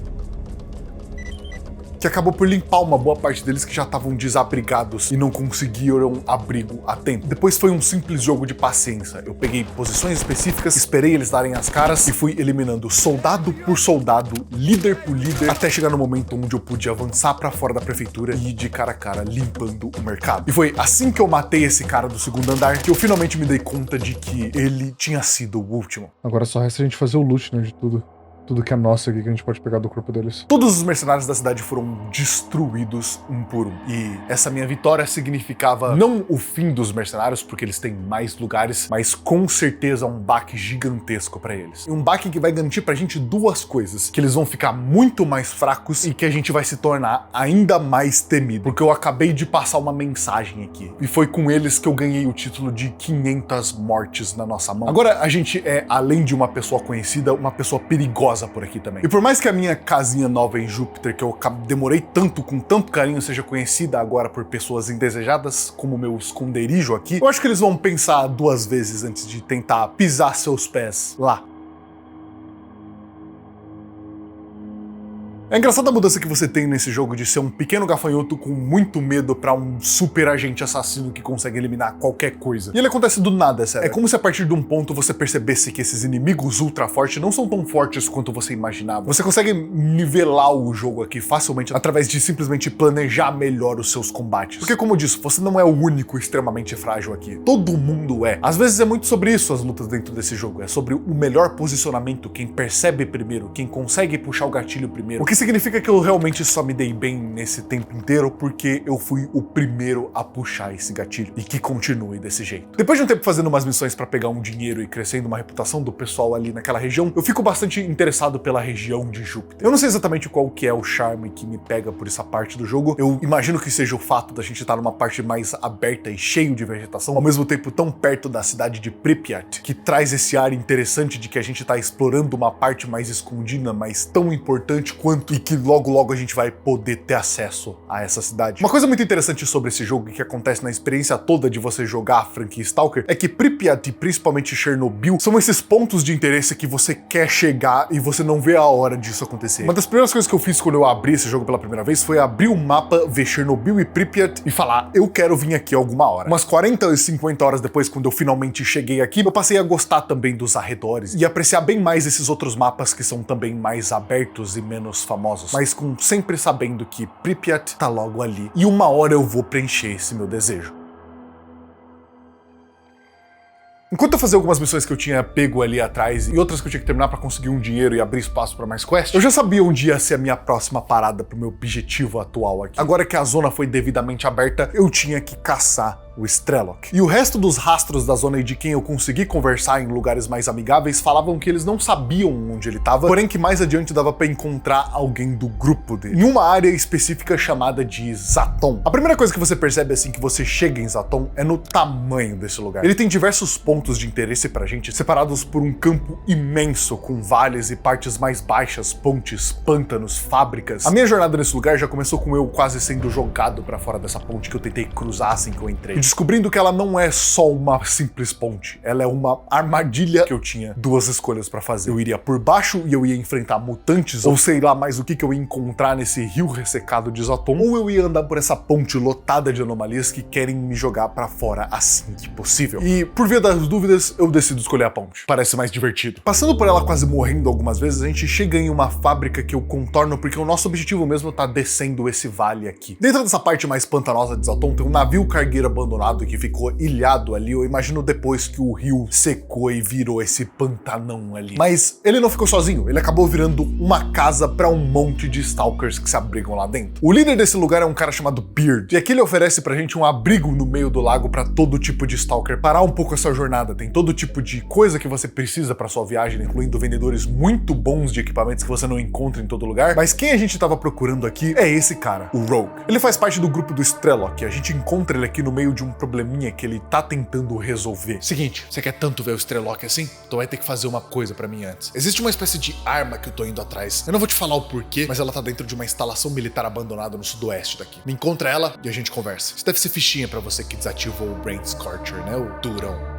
Que acabou por limpar uma boa parte deles que já estavam desabrigados e não conseguiram abrigo a tempo. Depois foi um simples jogo de paciência. Eu peguei posições específicas, esperei eles darem as caras e fui eliminando soldado por soldado, líder por líder, até chegar no momento onde eu pude avançar pra fora da prefeitura e ir de cara a cara limpando o mercado. E foi assim que eu matei esse cara do segundo andar que eu finalmente me dei conta de que ele tinha sido o último. Agora só resta a gente fazer o loot, né, de tudo. Tudo que é nosso aqui que a gente pode pegar do corpo deles. Todos os mercenários da cidade foram destruídos um por um. E essa minha vitória significava não o fim dos mercenários, porque eles têm mais lugares, mas com certeza um baque gigantesco pra eles. E um baque que vai garantir pra gente duas coisas. Que eles vão ficar muito mais fracos e que a gente vai se tornar ainda mais temido. Porque eu acabei de passar uma mensagem aqui. E foi com eles que eu ganhei o título de 500 mortes na nossa mão. Agora a gente é, além de uma pessoa conhecida, uma pessoa perigosa por aqui também. E por mais que a minha casinha nova em Júpiter, que eu demorei tanto, com tanto carinho, seja conhecida agora por pessoas indesejadas, como o meu esconderijo aqui, eu acho que eles vão pensar duas vezes antes de tentar pisar seus pés lá. É engraçada a mudança que você tem nesse jogo de ser um pequeno gafanhoto com muito medo pra um super agente assassino que consegue eliminar qualquer coisa. E ele acontece do nada, sério. É como se a partir de um ponto você percebesse que esses inimigos ultra fortes não são tão fortes quanto você imaginava. Você consegue nivelar o jogo aqui facilmente através de simplesmente planejar melhor os seus combates. Porque como eu disse, você não é o único extremamente frágil aqui. Todo mundo é. Às vezes é muito sobre isso as lutas dentro desse jogo. É sobre o melhor posicionamento, quem percebe primeiro, quem consegue puxar o gatilho primeiro. O que significa que eu realmente só me dei bem nesse tempo inteiro porque eu fui o primeiro a puxar esse gatilho e que continue desse jeito. Depois de um tempo fazendo umas missões pra pegar um dinheiro e crescendo uma reputação do pessoal ali naquela região, eu fico bastante interessado pela região de Júpiter. Eu não sei exatamente qual que é o charme que me pega por essa parte do jogo. Eu imagino que seja o fato da gente estar numa parte mais aberta e cheio de vegetação, ao mesmo tempo tão perto da cidade de Pripyat, que traz esse ar interessante de que a gente tá explorando uma parte mais escondida, mas tão importante quanto e que logo a gente vai poder ter acesso a essa cidade. Uma coisa muito interessante sobre esse jogo e que acontece na experiência toda de você jogar a franquia Stalker é que Pripyat e principalmente Chernobyl são esses pontos de interesse que você quer chegar e você não vê a hora disso acontecer. Uma das primeiras coisas que eu fiz quando eu abri esse jogo pela primeira vez foi abrir o mapa, ver Chernobyl e Pripyat e falar, eu quero vir aqui alguma hora. Umas 40 ou 50 horas depois, quando eu finalmente cheguei aqui, eu passei a gostar também dos arredores e apreciar bem mais esses outros mapas que são também mais abertos e menos famosos. Mas com sempre sabendo que Pripyat tá logo ali. E uma hora eu vou preencher esse meu desejo. Enquanto eu fazia algumas missões que eu tinha pego ali atrás e outras que eu tinha que terminar pra conseguir um dinheiro e abrir espaço pra mais quests, eu já sabia onde ia ser a minha próxima parada pro meu objetivo atual aqui. Agora que a zona foi devidamente aberta, eu tinha que caçar o Strelok. E o resto dos rastros da zona e de quem eu consegui conversar em lugares mais amigáveis falavam que eles não sabiam onde ele estava, porém que mais adiante dava pra encontrar alguém do grupo dele, em uma área específica chamada de Zaton. A primeira coisa que você percebe assim que você chega em Zaton é no tamanho desse lugar. Ele tem diversos pontos de interesse pra gente, separados por um campo imenso, com vales e partes mais baixas, pontes, pântanos, fábricas. A minha jornada nesse lugar já começou com eu quase sendo jogado pra fora dessa ponte que eu tentei cruzar assim que eu entrei. Descobrindo que ela não é só uma simples ponte, ela é uma armadilha que eu tinha duas escolhas pra fazer. Eu iria por baixo e eu ia enfrentar mutantes, ou sei lá mais o que eu ia encontrar nesse rio ressecado de Zaton, ou eu ia andar por essa ponte lotada de anomalias que querem me jogar pra fora assim que possível. E por via das dúvidas, eu decido escolher a ponte. Parece mais divertido. Passando por ela quase morrendo algumas vezes, a gente chega em uma fábrica que eu contorno porque o nosso objetivo mesmo tá descendo esse vale aqui. Dentro dessa parte mais pantanosa de Zaton tem um navio cargueiro abandonado abandonado que ficou ilhado ali. Eu imagino depois que o rio secou e virou esse pantanão ali. Mas ele não ficou sozinho, ele acabou virando uma casa para um monte de stalkers que se abrigam lá dentro. O líder desse lugar é um cara chamado Beard, e aqui ele oferece pra gente um abrigo no meio do lago para todo tipo de stalker parar um pouco essa jornada. Tem todo tipo de coisa que você precisa para sua viagem, incluindo vendedores muito bons de equipamentos que você não encontra em todo lugar. Mas quem a gente tava procurando aqui é esse cara, o Rogue. Ele faz parte do grupo do Strelok, a gente encontra ele aqui no meio de um probleminha que ele tá tentando resolver. Seguinte, você quer tanto ver o Strelok assim? Então vai ter que fazer uma coisa pra mim antes. Existe uma espécie de arma que eu tô indo atrás. Eu não vou te falar o porquê, mas ela tá dentro de uma instalação militar abandonada no sudoeste daqui. Me encontra ela e a gente conversa. Isso deve ser fichinha pra você que desativou o Brain Scorcher, né? O durão.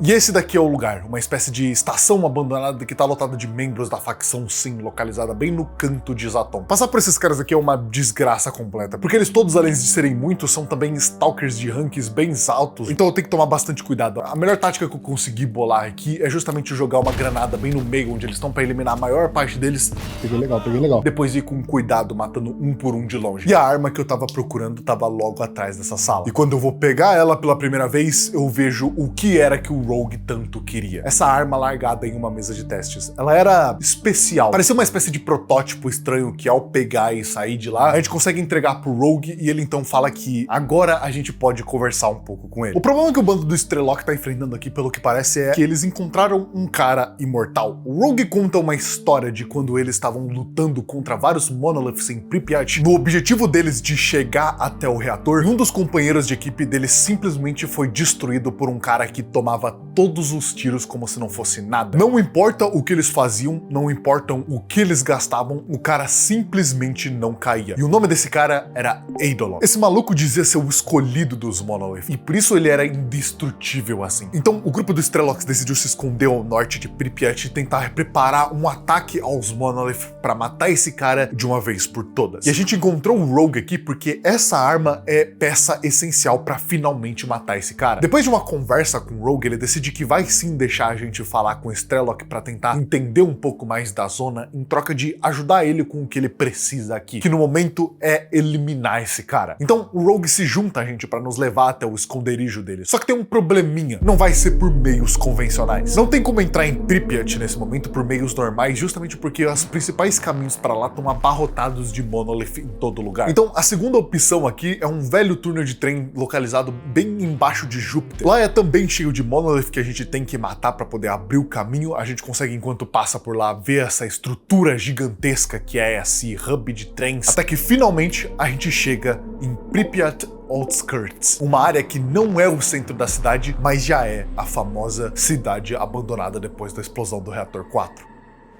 E esse daqui é o lugar, uma espécie de estação abandonada que tá lotada de membros da facção Sim, localizada bem no canto de Zaton. Passar por esses caras aqui é uma desgraça completa, porque eles todos, além de serem muitos, são também stalkers de ranks bem altos, então eu tenho que tomar bastante cuidado. A melhor tática que eu consegui bolar aqui é justamente jogar uma granada bem no meio, onde eles estão pra eliminar a maior parte deles. Peguei legal. Depois ir com cuidado, matando um por um de longe. E a arma que eu tava procurando tava logo atrás dessa sala. E quando eu vou pegar ela pela primeira vez, eu vejo o que era que o Rogue tanto queria. Essa arma largada em uma mesa de testes. Ela era especial. Parecia uma espécie de protótipo estranho que ao pegar e sair de lá, a gente consegue entregar pro Rogue e ele então fala que agora a gente pode conversar um pouco com ele. O problema que o bando do Strelok tá enfrentando aqui, pelo que parece, é que eles encontraram um cara imortal. O Rogue conta uma história de quando eles estavam lutando contra vários monoliths em Pripyat, no objetivo deles de chegar até o reator, e um dos companheiros de equipe deles simplesmente foi destruído por um cara que tomava todos os tiros como se não fosse nada. Não importa o que eles faziam, não importam o que eles gastavam, o cara simplesmente não caía. E o nome desse cara era Eidolon. Esse maluco dizia ser o escolhido dos Monolith, e por isso ele era indestrutível assim. Então o grupo dos Strelok decidiu se esconder ao norte de Pripyat e tentar preparar um ataque aos Monolith para matar esse cara de uma vez por todas. E a gente encontrou o Rogue aqui porque essa arma é peça essencial para finalmente matar esse cara. Depois de uma conversa com o Rogue, ele decide que vai sim deixar a gente falar com o Strelok para tentar entender um pouco mais da zona, em troca de ajudar ele com o que ele precisa aqui, que no momento é eliminar esse cara. Então o Rogue se junta a gente para nos levar até o esconderijo dele. Só que tem um probleminha, não vai ser por meios convencionais. Não tem como entrar em Pripyat nesse momento por meios normais, justamente porque os principais caminhos para lá estão abarrotados de Monolith em todo lugar. Então a segunda opção aqui é um velho túnel de trem localizado bem embaixo de Júpiter. Lá é também cheio de Monolith que a gente tem que matar para poder abrir o caminho. A gente consegue, enquanto passa por lá, ver essa estrutura gigantesca que é esse hub de trens, até que finalmente a gente chega em Pripyat Outskirts, uma área que não é o centro da cidade, mas já é a famosa cidade abandonada depois da explosão do reator 4.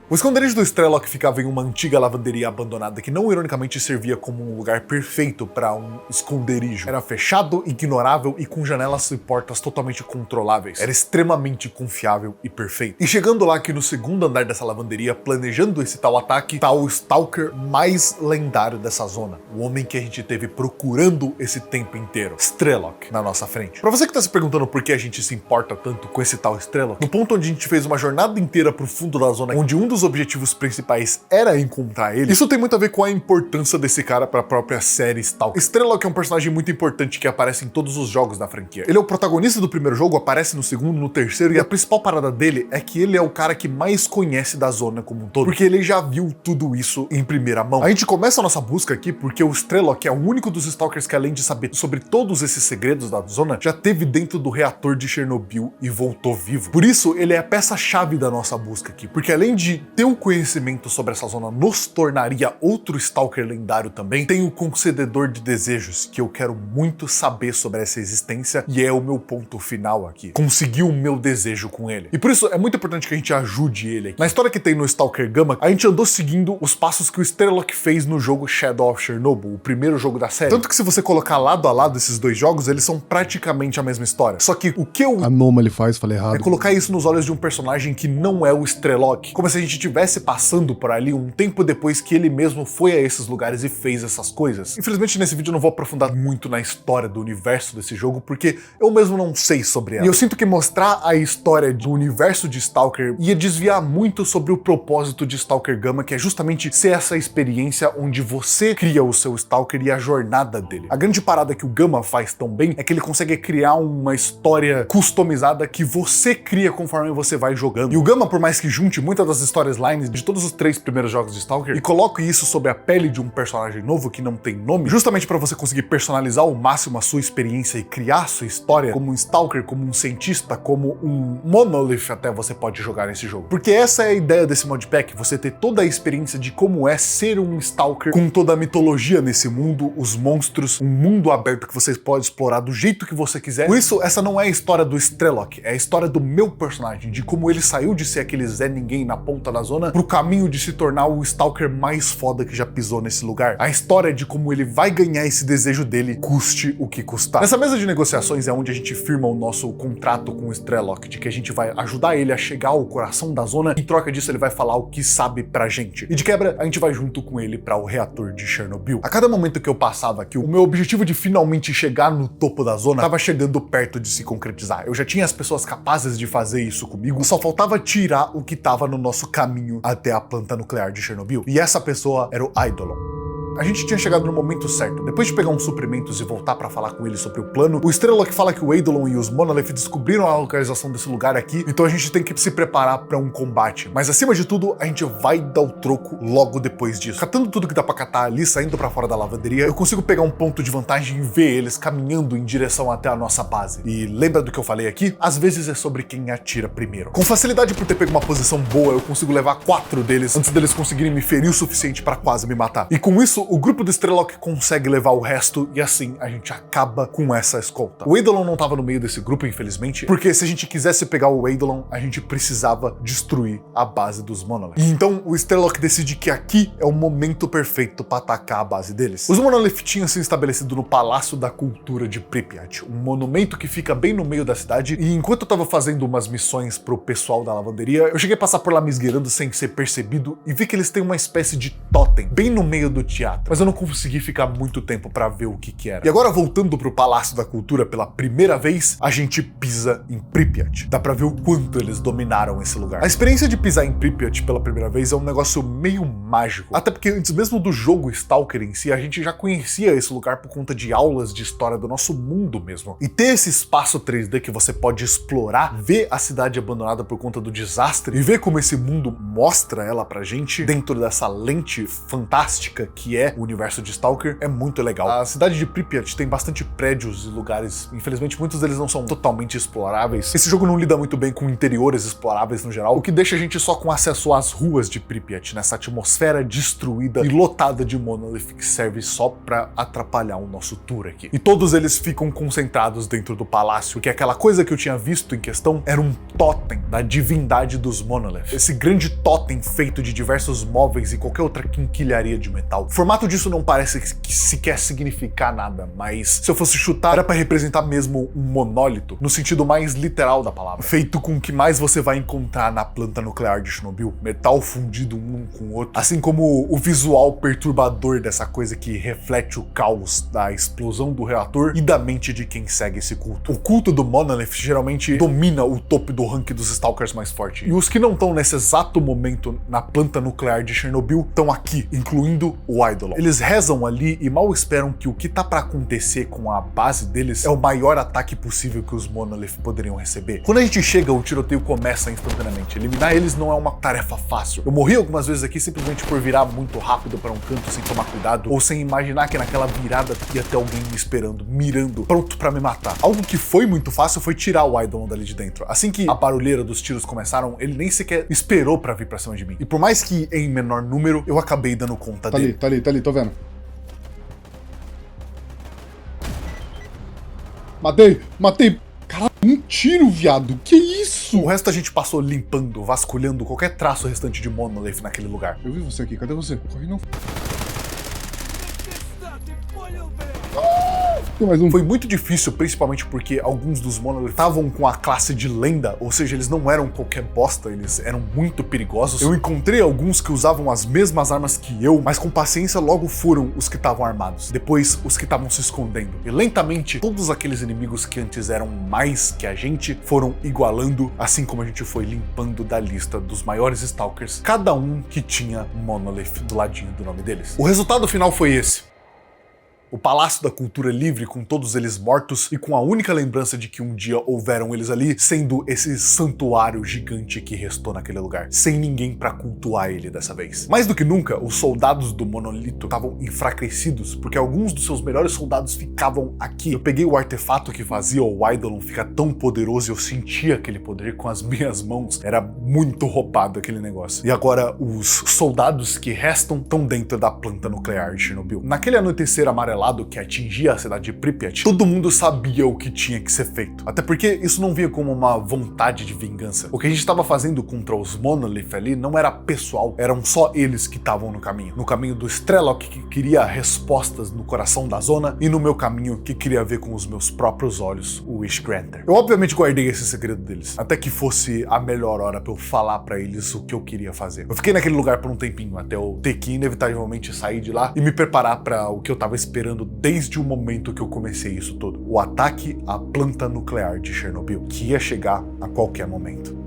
O esconderijo do Strelok ficava em uma antiga lavanderia abandonada que não ironicamente servia como um lugar perfeito para um esconderijo. Era fechado, ignorável e com janelas e portas totalmente controláveis. Era extremamente confiável e perfeito. E chegando lá aqui no segundo andar dessa lavanderia, planejando esse tal ataque, tá o Stalker mais lendário dessa zona. O homem que a gente teve procurando esse tempo inteiro. Strelok, na nossa frente. Pra você que tá se perguntando por que a gente se importa tanto com esse tal Strelok, no ponto onde a gente fez uma jornada inteira pro fundo da zona, onde um dos objetivos principais era encontrar ele, isso tem muito a ver com a importância desse cara para a própria série Stalker. Strelok é um personagem muito importante que aparece em todos os jogos da franquia. Ele é o protagonista do primeiro jogo, aparece no segundo, no terceiro, e a principal parada dele é que ele é o cara que mais conhece da zona como um todo, porque ele já viu tudo isso em primeira mão. A gente começa a nossa busca aqui porque o Strelok é o único dos Stalkers que, além de saber sobre todos esses segredos da zona, já teve dentro do reator de Chernobyl e voltou vivo. Por isso, ele é a peça-chave da nossa busca aqui, porque além de ter o conhecimento sobre essa zona nos tornaria outro Stalker lendário também, tem o Concededor de Desejos, que eu quero muito saber sobre essa existência e é o meu ponto final aqui. Conseguir o meu desejo com ele. E por isso é muito importante que a gente ajude ele aqui. Na história que tem no Stalker Gamma, a gente andou seguindo os passos que o Strelok fez no jogo Shadow of Chernobyl, o primeiro jogo da série. Tanto que se você colocar lado a lado esses dois jogos, eles são praticamente a mesma história. Só que o que o Anomaly faz, falei errado, é colocar isso nos olhos de um personagem que não é o Strelok. Como se a gente gente estivesse passando por ali um tempo depois que ele mesmo foi a esses lugares e fez essas coisas. Infelizmente nesse vídeo eu não vou aprofundar muito na história do universo desse jogo, porque eu mesmo não sei sobre ela. E eu sinto que mostrar a história do universo de Stalker ia desviar muito sobre o propósito de Stalker Gamma, que é justamente ser essa experiência onde você cria o seu Stalker e a jornada dele. A grande parada que o Gamma faz tão bem é que ele consegue criar uma história customizada que você cria conforme você vai jogando. E o Gamma, por mais que junte muitas das histórias lines de todos os 3 primeiros jogos de Stalker e coloque isso sob a pele de um personagem novo que não tem nome, justamente para você conseguir personalizar ao máximo a sua experiência e criar a sua história como um Stalker, como um cientista, como um Monolith até você pode jogar nesse jogo. Porque essa é a ideia desse modpack, você ter toda a experiência de como é ser um Stalker com toda a mitologia nesse mundo, os monstros, um mundo aberto que você pode explorar do jeito que você quiser. Por isso, essa não é a história do Strelok, é a história do meu personagem, de como ele saiu de ser aquele Zé Ninguém na ponta da zona pro caminho de se tornar o Stalker mais foda que já pisou nesse lugar. A história de como ele vai ganhar esse desejo dele, custe o que custar. Nessa mesa de negociações é onde a gente firma o nosso contrato com o Strelok, de que a gente vai ajudar ele a chegar ao coração da zona, em troca disso ele vai falar o que sabe pra gente. E de quebra, a gente vai junto com ele para o reator de Chernobyl. A cada momento que eu passava aqui, o meu objetivo de finalmente chegar no topo da zona estava chegando perto de se concretizar. Eu já tinha as pessoas capazes de fazer isso comigo, só faltava tirar o que estava no nosso caminho até a planta nuclear de Chernobyl. E essa pessoa era o Eidolon. A gente tinha chegado no momento certo. Depois de pegar uns suprimentos e voltar pra falar com ele sobre o plano, o Strelok fala que o Eidolon e os Monolith descobriram a localização desse lugar aqui, então a gente tem que se preparar pra um combate. Mas acima de tudo, a gente vai dar o troco logo depois disso. Catando tudo que dá pra catar ali, saindo pra fora da lavanderia, eu consigo pegar um ponto de vantagem e ver eles caminhando em direção até a nossa base. E lembra do que eu falei aqui? Às vezes é sobre quem atira primeiro. Com facilidade por ter pego uma posição boa, eu consigo levar 4 deles antes deles conseguirem me ferir o suficiente pra quase me matar. E com isso, o grupo do Strelok consegue levar o resto e assim a gente acaba com essa escolta. O Eidolon não estava no meio desse grupo, infelizmente, porque se a gente quisesse pegar o Eidolon, a gente precisava destruir a base dos Monolith. E então o Strelok decide que aqui é o momento perfeito para atacar a base deles. Os Monolith tinham se estabelecido no Palácio da Cultura de Pripyat, um monumento que fica bem no meio da cidade, e enquanto eu tava fazendo umas missões pro pessoal da lavanderia, eu cheguei a passar por lá me esgueirando sem ser percebido e vi que eles têm uma espécie de totem bem no meio do teatro. Mas eu não consegui ficar muito tempo pra ver o que era. E agora, voltando pro Palácio da Cultura pela primeira vez, a gente pisa em Pripyat. Dá pra ver o quanto eles dominaram esse lugar. A experiência de pisar em Pripyat pela primeira vez é um negócio meio mágico. Até porque antes mesmo do jogo Stalker em si, a gente já conhecia esse lugar por conta de aulas de história do nosso mundo mesmo. E ter esse espaço 3D que você pode explorar, ver a cidade abandonada por conta do desastre e ver como esse mundo mostra ela pra gente dentro dessa lente fantástica que é o universo de Stalker é muito legal. A cidade de Pripyat tem bastante prédios e lugares, infelizmente muitos deles não são totalmente exploráveis. Esse jogo não lida muito bem com interiores exploráveis no geral, o que deixa a gente só com acesso às ruas de Pripyat, nessa atmosfera destruída e lotada de Monolith que serve só pra atrapalhar o nosso tour aqui. E todos eles ficam concentrados dentro do palácio, que aquela coisa que eu tinha visto em questão era um totem da divindade dos Monolith. Esse grande totem feito de diversos móveis e qualquer outra quinquilharia de metal. O formato disso não parece que sequer significar nada, mas se eu fosse chutar, era pra representar mesmo um monólito, no sentido mais literal da palavra. Feito com o que mais você vai encontrar na planta nuclear de Chernobyl. Metal fundido um com o outro. Assim como o visual perturbador dessa coisa que reflete o caos da explosão do reator e da mente de quem segue esse culto. O culto do Monolith geralmente domina o topo do ranking dos Stalkers mais forte. E os que não estão nesse exato momento na planta nuclear de Chernobyl estão aqui, incluindo o Eidolon. Eles rezam ali e mal esperam que o que tá pra acontecer com a base deles é o maior ataque possível que os Monolith poderiam receber. Quando a gente chega, o tiroteio começa instantaneamente. Eliminar eles não é uma tarefa fácil. Eu morri algumas vezes aqui simplesmente por virar muito rápido pra um canto sem tomar cuidado, ou sem imaginar que naquela virada ia ter alguém me esperando, mirando, pronto pra me matar. Algo que foi muito fácil foi tirar o Eidolon dali de dentro. Assim que a barulheira dos tiros começaram, ele nem sequer esperou pra vir pra cima de mim. E por mais que em menor número, eu acabei dando conta dele. Tá ali, tô vendo. Matei. Caralho, um tiro, viado. Que isso? O resto a gente passou limpando, vasculhando qualquer traço restante de Monolith naquele lugar. Eu vi você aqui, cadê você? Corre não. Tem mais um. Foi muito difícil, principalmente porque alguns dos Monolith estavam com a classe de lenda, ou seja, eles não eram qualquer bosta, eles eram muito perigosos. Eu encontrei alguns que usavam as mesmas armas que eu, mas com paciência logo foram os que estavam armados. Depois, os que estavam se escondendo. E lentamente, todos aqueles inimigos que antes eram mais que a gente foram igualando, assim como a gente foi limpando da lista dos maiores Stalkers, cada um que tinha Monolith do ladinho do nome deles. O resultado final foi esse. O Palácio da Cultura Livre, com todos eles mortos e com a única lembrança de que um dia houveram eles ali, sendo esse santuário gigante que restou naquele lugar, sem ninguém pra cultuar ele dessa vez. Mais do que nunca, os soldados do Monolito estavam enfraquecidos, porque alguns dos seus melhores soldados ficavam aqui. Eu peguei o artefato que fazia o Eidolon ficar tão poderoso e eu sentia aquele poder com as minhas mãos. Era muito roubado aquele negócio. E agora, os soldados que restam estão dentro da planta nuclear de Chernobyl. Naquele anoitecer amarelado que atingia a cidade de Pripyat, todo mundo sabia o que tinha que ser feito. Até porque isso não vinha como uma vontade de vingança. O que a gente estava fazendo contra os Monolith ali não era pessoal, eram só eles que estavam no caminho. No caminho do Strelok, que queria respostas no coração da zona, e no meu caminho, que queria ver com os meus próprios olhos o Wishgranter. Eu obviamente guardei esse segredo deles, até que fosse a melhor hora pra eu falar pra eles o que eu queria fazer. Eu fiquei naquele lugar por um tempinho, até eu ter que inevitavelmente sair de lá e me preparar pra o que eu tava esperando desde o momento que eu comecei isso tudo. O ataque à planta nuclear de Chernobyl, que ia chegar a qualquer momento.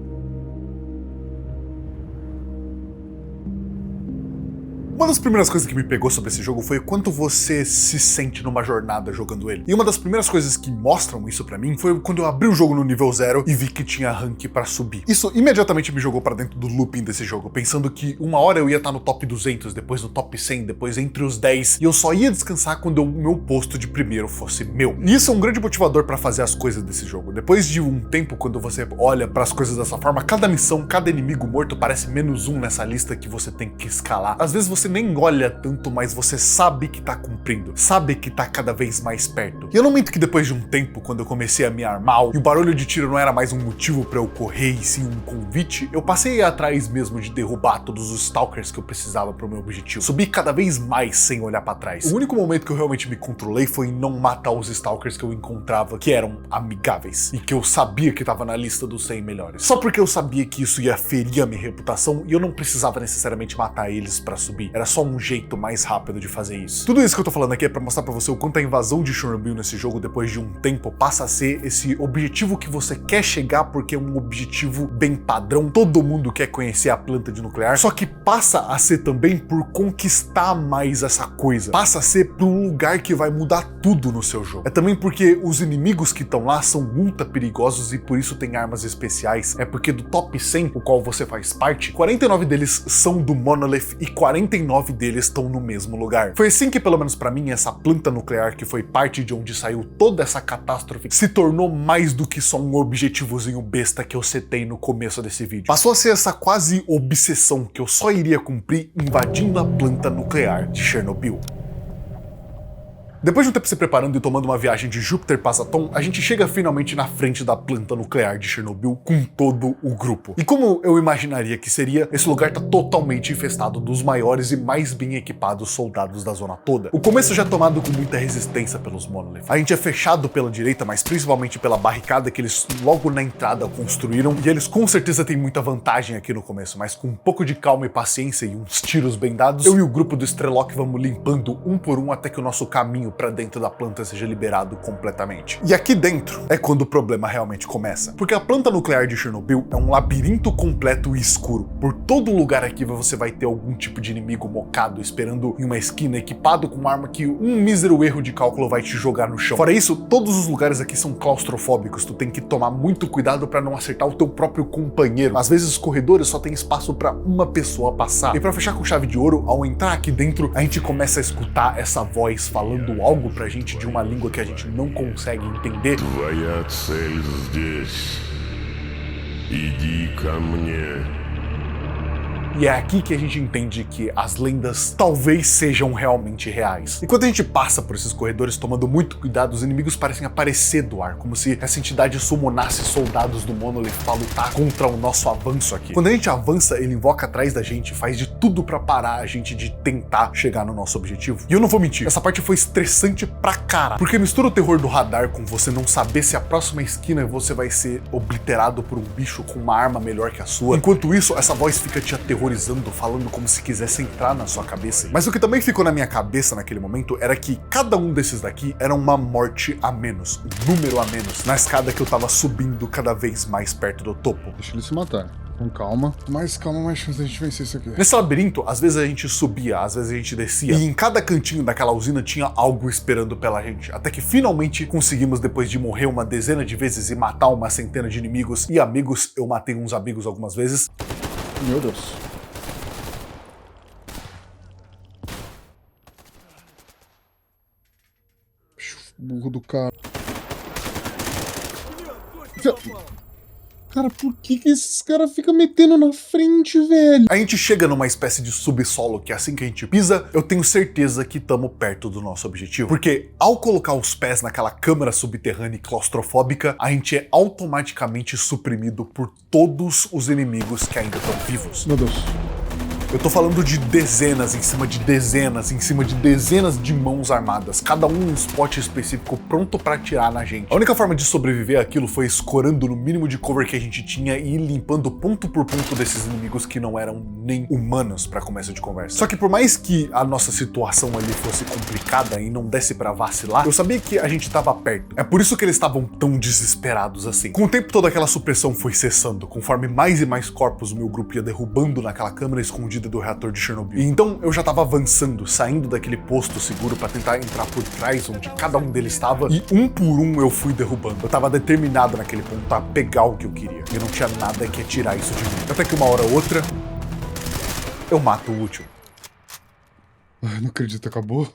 Uma das primeiras coisas que me pegou sobre esse jogo foi o quanto você se sente numa jornada jogando ele. E uma das primeiras coisas que mostram isso pra mim foi quando eu abri o jogo no nível 0 e vi que tinha rank pra subir. Isso imediatamente me jogou pra dentro do looping desse jogo, pensando que uma hora eu ia estar no top 200, depois no top 100, depois entre os 10, e eu só ia descansar quando o meu posto de primeiro fosse meu. E isso é um grande motivador pra fazer as coisas desse jogo. Depois de um tempo, quando você olha pras coisas dessa forma, cada missão, cada inimigo morto parece -1 nessa lista que você tem que escalar. Às vezes você nem olha tanto, mas você sabe que tá cumprindo, sabe que tá cada vez mais perto. E eu não minto que depois de um tempo, quando eu comecei a me armar e o barulho de tiro não era mais um motivo pra eu correr e sim um convite, eu passei a ir atrás mesmo de derrubar todos os Stalkers que eu precisava pro meu objetivo. Subi cada vez mais sem olhar pra trás. O único momento que eu realmente me controlei foi em não matar os Stalkers que eu encontrava que eram amigáveis e que eu sabia que tava na lista dos 100 melhores. Só porque eu sabia que isso ia ferir a minha reputação e eu não precisava necessariamente matar eles pra subir. Era só um jeito mais rápido de fazer isso. Tudo isso que eu tô falando aqui é pra mostrar pra você o quanto a invasão de Chernobyl nesse jogo, depois de um tempo, passa a ser esse objetivo que você quer chegar porque é um objetivo bem padrão. Todo mundo quer conhecer a planta de nuclear, só que passa a ser também por conquistar mais essa coisa. Passa a ser por um lugar que vai mudar tudo no seu jogo. É também porque os inimigos que estão lá são ultra perigosos e por isso tem armas especiais. É porque do top 100, o qual você faz parte, 49 deles são do Monolith e 49 deles estão no mesmo lugar. Foi assim que, pelo menos pra mim, essa planta nuclear que foi parte de onde saiu toda essa catástrofe se tornou mais do que só um objetivozinho besta que eu setei no começo desse vídeo. Passou a ser essa quase obsessão que eu só iria cumprir invadindo a planta nuclear de Chernobyl. Depois de um tempo se preparando e tomando uma viagem de Júpiter para Saturn, a gente chega finalmente na frente da planta nuclear de Chernobyl com todo o grupo. E como eu imaginaria que seria, esse lugar tá totalmente infestado dos maiores e mais bem equipados soldados da zona toda. O começo já é tomado com muita resistência pelos Monolith. A gente é fechado pela direita, mas principalmente pela barricada que eles logo na entrada construíram, e eles com certeza têm muita vantagem aqui no começo, mas com um pouco de calma e paciência e uns tiros bem dados, eu e o grupo do Strelok vamos limpando um por um até que o nosso caminho para dentro da planta seja liberado completamente. E aqui dentro é quando o problema realmente começa. Porque a planta nuclear de Chernobyl é um labirinto completo e escuro. Por todo lugar aqui você vai ter algum tipo de inimigo mocado esperando em uma esquina, equipado com uma arma que um mísero erro de cálculo vai te jogar no chão. Fora isso, todos os lugares aqui são claustrofóbicos. Tu tem que tomar muito cuidado para não acertar o teu próprio companheiro. Às vezes os corredores só tem espaço para uma pessoa passar. E para fechar com chave de ouro, ao entrar aqui dentro, a gente começa a escutar essa voz falando algo pra gente de uma língua que a gente não consegue entender. Твоя цель здесь. Иди ко мне. E é aqui que a gente entende que as lendas talvez sejam realmente reais. Enquanto a gente passa por esses corredores tomando muito cuidado, os inimigos parecem aparecer do ar, como se essa entidade summonasse soldados do Monolith pra lutar contra o nosso avanço aqui. Quando a gente avança, ele invoca atrás da gente, faz de tudo pra parar a gente de tentar chegar no nosso objetivo. E eu não vou mentir, essa parte foi estressante pra cara, porque mistura o terror do radar com você não saber se a próxima esquina você vai ser obliterado por um bicho com uma arma melhor que a sua. Enquanto isso, essa voz fica te aterrorizando, falando como se quisesse entrar na sua cabeça. Mas o que também ficou na minha cabeça naquele momento era que cada um desses daqui era uma morte a menos, um número a menos, na escada que eu tava subindo cada vez mais perto do topo. Deixa ele se matar. Com calma. Mais calma, mais chance da gente vencer isso aqui. Nesse labirinto, às vezes a gente subia, às vezes a gente descia. E em cada cantinho daquela usina tinha algo esperando pela gente. Até que finalmente conseguimos, depois de morrer uma dezena de vezes e matar uma centena de inimigos e amigos, eu matei uns amigos algumas vezes. Meu Deus. Burro do cara. Cara, por que esses caras ficam metendo na frente, velho? A gente chega numa espécie de subsolo que assim que a gente pisa, eu tenho certeza que estamos perto do nosso objetivo. Porque ao colocar os pés naquela câmara subterrânea e claustrofóbica, a gente é automaticamente suprimido por todos os inimigos que ainda estão vivos. Meu Deus. Eu tô falando de dezenas em cima de dezenas, em cima de dezenas de mãos armadas, cada um um spot específico pronto pra atirar na gente. A única forma de sobreviver àquilo foi escorando no mínimo de cover que a gente tinha e ir limpando ponto por ponto desses inimigos que não eram nem humanos pra começo de conversa. Só que por mais que a nossa situação ali fosse complicada e não desse pra vacilar, eu sabia que a gente tava perto. É por isso que eles estavam tão desesperados assim. Com o tempo toda aquela supressão foi cessando, conforme mais e mais corpos o meu grupo ia derrubando naquela câmara escondida do reator de Chernobyl. E então eu já tava avançando, saindo daquele posto seguro pra tentar entrar por trás onde cada um deles estava, e um por um eu fui derrubando. Eu tava determinado naquele ponto a pegar o que eu queria. Eu não tinha nada que tirar isso de mim. Até que uma hora ou outra, eu mato o último. Ai, não acredito, acabou?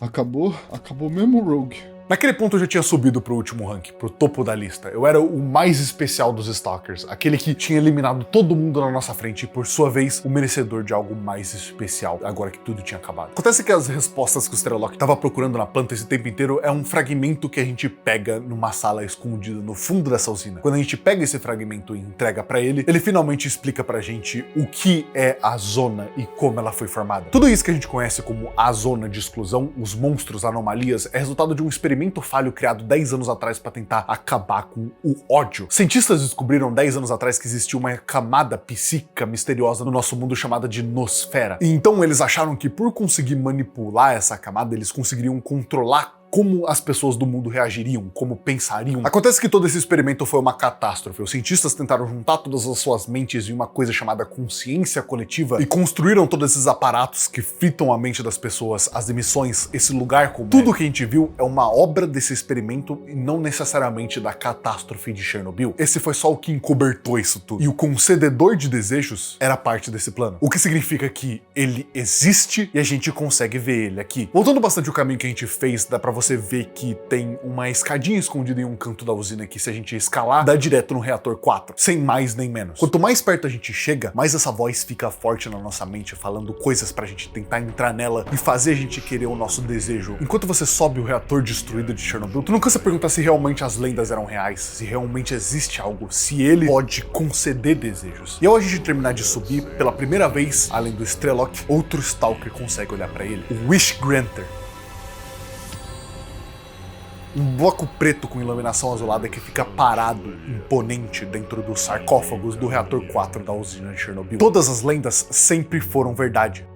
Acabou mesmo, Rogue. Naquele ponto eu já tinha subido pro último rank, pro topo da lista. Eu era o mais especial dos Stalkers, aquele que tinha eliminado todo mundo na nossa frente e, por sua vez, o merecedor de algo mais especial, agora que tudo tinha acabado. Acontece que as respostas que o Strelok estava procurando na planta esse tempo inteiro é um fragmento que a gente pega numa sala escondida no fundo dessa usina. Quando a gente pega esse fragmento e entrega pra ele, ele finalmente explica pra gente o que é a zona e como ela foi formada. Tudo isso que a gente conhece como a zona de exclusão, os monstros, anomalias, é resultado de um experimento falho criado 10 anos atrás para tentar acabar com o ódio. Cientistas descobriram 10 anos atrás que existia uma camada psíquica misteriosa no nosso mundo chamada de nosfera. E então eles acharam que por conseguir manipular essa camada, eles conseguiriam controlar como as pessoas do mundo reagiriam, como pensariam. Acontece que todo esse experimento foi uma catástrofe. Os cientistas tentaram juntar todas as suas mentes em uma coisa chamada consciência coletiva e construíram todos esses aparatos que fitam a mente das pessoas, as emissões, esse lugar comum. Tudo que a gente viu é uma obra desse experimento e não necessariamente da catástrofe de Chernobyl. Esse foi só o que encobertou isso tudo. E o concededor de desejos era parte desse plano. O que significa que ele existe e a gente consegue ver ele aqui. Voltando bastante o caminho que a gente fez, dá pra você vê que tem uma escadinha escondida em um canto da usina que, se a gente escalar, dá direto no reator 4, sem mais nem menos. Quanto mais perto a gente chega, mais essa voz fica forte na nossa mente, falando coisas pra gente tentar entrar nela e fazer a gente querer o nosso desejo. Enquanto você sobe o reator destruído de Chernobyl, tu não cansa perguntar se realmente as lendas eram reais, se realmente existe algo, se ele pode conceder desejos. E ao a gente terminar de subir, pela primeira vez, além do Strelok, outro Stalker consegue olhar pra ele, o Wish Granter. Um bloco preto com iluminação azulada que fica parado, imponente, dentro dos sarcófagos do reator 4 da usina de Chernobyl. Todas as lendas sempre foram verdade,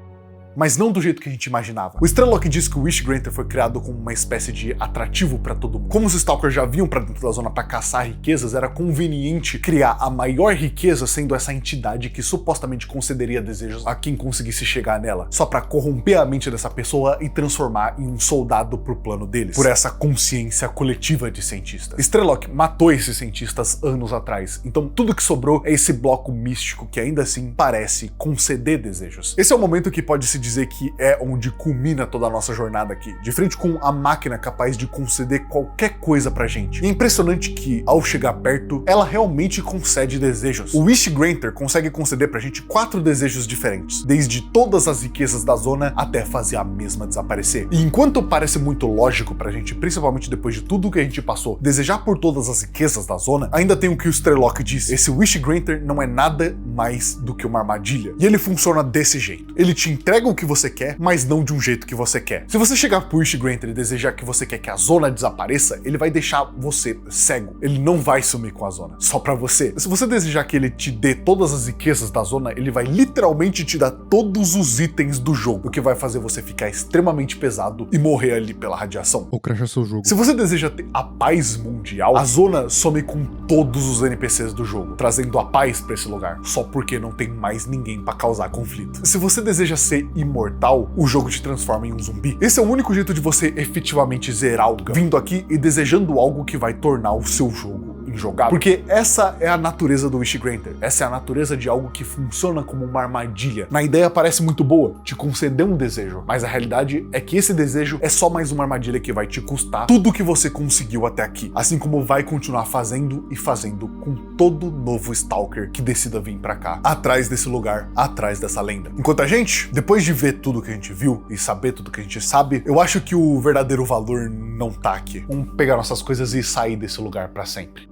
mas não do jeito que a gente imaginava. O Strelok diz que o Wish Granter foi criado como uma espécie de atrativo para todo mundo. Como os Stalkers já vinham para dentro da zona para caçar riquezas, era conveniente criar a maior riqueza sendo essa entidade que supostamente concederia desejos a quem conseguisse chegar nela, só para corromper a mente dessa pessoa e transformar em um soldado pro plano deles, por essa consciência coletiva de cientistas. Strelok matou esses cientistas anos atrás, então tudo que sobrou é esse bloco místico que ainda assim parece conceder desejos. Esse é o momento que pode se dizer que é onde culmina toda a nossa jornada aqui, de frente com a máquina capaz de conceder qualquer coisa pra gente. E é impressionante que, ao chegar perto, ela realmente concede desejos. O Wish Granter consegue conceder pra gente 4 desejos diferentes, desde todas as riquezas da zona até fazer a mesma desaparecer. E enquanto parece muito lógico pra gente, principalmente depois de tudo que a gente passou, desejar por todas as riquezas da zona, ainda tem o que o Strelok disse. Esse Wish Granter não é nada mais do que uma armadilha. E ele funciona desse jeito. Ele te entrega o que você quer, mas não de um jeito que você quer. Se você chegar pro Wish Granter e desejar que você quer que a zona desapareça, ele vai deixar você cego. Ele não vai sumir com a zona, só pra você. Se você desejar que ele te dê todas as riquezas da zona, ele vai literalmente te dar todos os itens do jogo, o que vai fazer você ficar extremamente pesado e morrer ali pela radiação. Ou crashar seu jogo. Se você deseja ter a paz mundial, a zona some com todos os NPCs do jogo, trazendo a paz pra esse lugar, só porque não tem mais ninguém pra causar conflito. Se você deseja ser imortal, o jogo te transforma em um zumbi. Esse é o único jeito de você efetivamente zerar o Gama, vindo aqui e desejando algo que vai tornar o seu jogo injogável. Porque essa é a natureza do Wish Granter. Essa é a natureza de algo que funciona como uma armadilha. Na ideia parece muito boa, te conceder um desejo, mas a realidade é que esse desejo é só mais uma armadilha que vai te custar tudo que você conseguiu até aqui, assim como vai continuar fazendo e fazendo com todo novo Stalker que decida vir pra cá, atrás desse lugar, atrás dessa lenda. Enquanto a gente, depois de ver tudo que a gente viu e saber tudo que a gente sabe, eu acho que o verdadeiro valor não tá aqui. Vamos pegar nossas coisas e sair desse lugar pra sempre.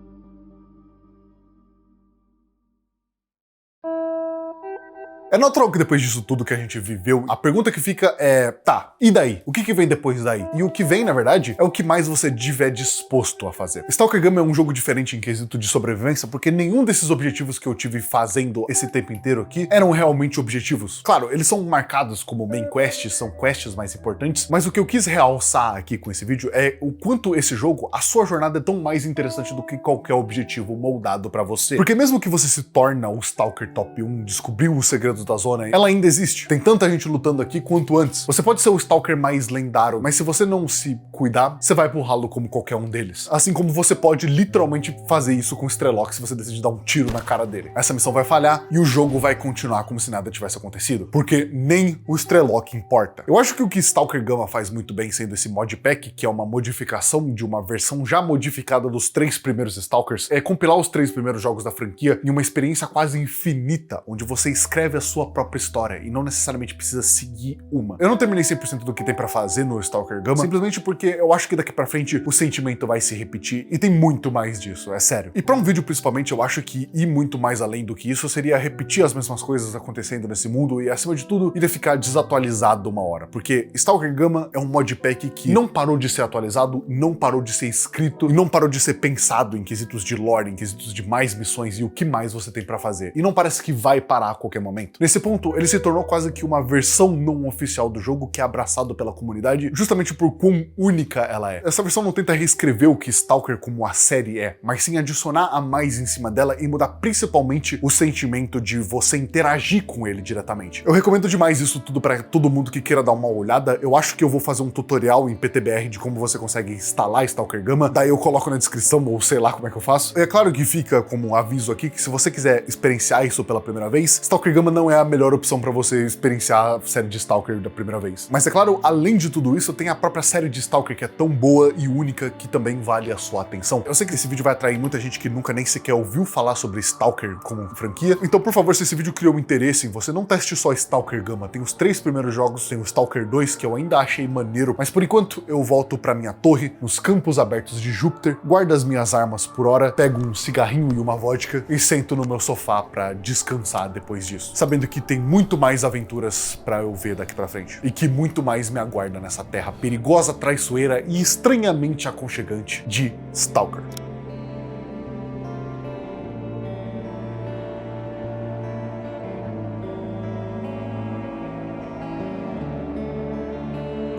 É natural que depois disso tudo que a gente viveu, a pergunta que fica é, tá, e daí? O que vem depois daí? E o que vem, na verdade, é o que mais você estiver disposto a fazer. Stalker Gama é um jogo diferente em quesito de sobrevivência, porque nenhum desses objetivos que eu tive fazendo esse tempo inteiro aqui eram realmente objetivos. Claro, eles são marcados como main quests, são quests mais importantes, mas o que eu quis realçar aqui com esse vídeo é o quanto esse jogo, a sua jornada é tão mais interessante do que qualquer objetivo moldado pra você. Porque mesmo que você se torna o Stalker Top 1, descobriu os segredos da zona, ela ainda existe. Tem tanta gente lutando aqui quanto antes. Você pode ser o Stalker mais lendário, mas se você não se cuidar, você vai pro ralo como qualquer um deles. Assim como você pode literalmente fazer isso com o Strelok se você decidir dar um tiro na cara dele. Essa missão vai falhar e o jogo vai continuar como se nada tivesse acontecido, porque nem o Strelok importa. Eu acho que o que Stalker Gama faz muito bem, sendo esse modpack, que é uma modificação de uma versão já modificada dos 3 primeiros Stalkers, é compilar os 3 primeiros jogos da franquia em uma experiência quase infinita, onde você escreve a sua própria história e não necessariamente precisa seguir uma. Eu não terminei 100% do que tem pra fazer no Stalker Gama, simplesmente porque eu acho que daqui pra frente o sentimento vai se repetir e tem muito mais disso, é sério. E pra um vídeo principalmente, eu acho que ir muito mais além do que isso seria repetir as mesmas coisas acontecendo nesse mundo e, acima de tudo, iria ficar desatualizado uma hora, porque Stalker Gama é um modpack que não parou de ser atualizado, não parou de ser escrito e não parou de ser pensado em quesitos de lore, em quesitos de mais missões e o que mais você tem pra fazer. E não parece que vai parar a qualquer momento. Nesse ponto, ele se tornou quase que uma versão não oficial do jogo que é abraçado pela comunidade, justamente por quão única ela é. Essa versão não tenta reescrever o que Stalker como a série é, mas sim adicionar a mais em cima dela e mudar principalmente o sentimento de você interagir com ele diretamente. Eu recomendo demais isso tudo pra todo mundo que queira dar uma olhada. Eu acho que eu vou fazer um tutorial em PTBR de como você consegue instalar Stalker Gama, daí eu coloco na descrição ou sei lá como é que eu faço. É claro que fica como um aviso aqui que se você quiser experienciar isso pela primeira vez, Stalker Gama não é a melhor opção pra você experienciar a série de Stalker da primeira vez. Mas é claro, além de tudo isso, tem a própria série de Stalker que é tão boa e única que também vale a sua atenção. Eu sei que esse vídeo vai atrair muita gente que nunca nem sequer ouviu falar sobre Stalker como franquia, então por favor, se esse vídeo criou interesse em você, não teste só Stalker Gama, tem os 3 primeiros jogos, tem o Stalker 2 que eu ainda achei maneiro, mas por enquanto eu volto pra minha torre, nos campos abertos de Júpiter, guardo as minhas armas por hora, pego um cigarrinho e uma vodka e sento no meu sofá pra descansar depois disso, sabendo que tem muito mais aventuras pra eu ver daqui pra frente. E que muito mais me aguarda nessa terra perigosa, traiçoeira e estranhamente aconchegante de Stalker.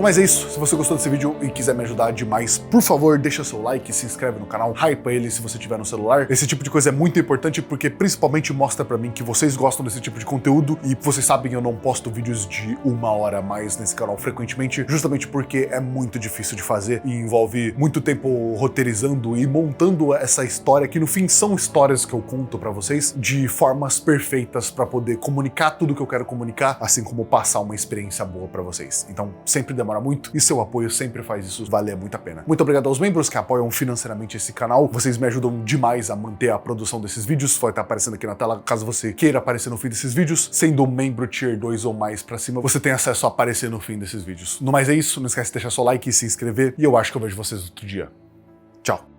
Mas é isso, se você gostou desse vídeo e quiser me ajudar demais, por favor, deixa seu like, se inscreve no canal, hypa ele se você tiver no celular. Esse tipo de coisa é muito importante porque principalmente mostra pra mim que vocês gostam desse tipo de conteúdo e vocês sabem eu não posto vídeos de 1 hora a mais nesse canal frequentemente, justamente porque é muito difícil de fazer e envolve muito tempo roteirizando e montando essa história que no fim são histórias que eu conto pra vocês de formas perfeitas pra poder comunicar tudo que eu quero comunicar, assim como passar uma experiência boa pra vocês. Então sempre demora muito e seu apoio sempre faz isso valer muito a pena. Muito obrigado aos membros que apoiam financeiramente esse canal, vocês me ajudam demais a manter a produção desses vídeos, vai estar aparecendo aqui na tela caso você queira aparecer no fim desses vídeos, sendo um membro tier 2 ou mais pra cima, você tem acesso a aparecer no fim desses vídeos. No mais é isso, não esquece de deixar seu like e se inscrever e eu acho que eu vejo vocês outro dia. Tchau!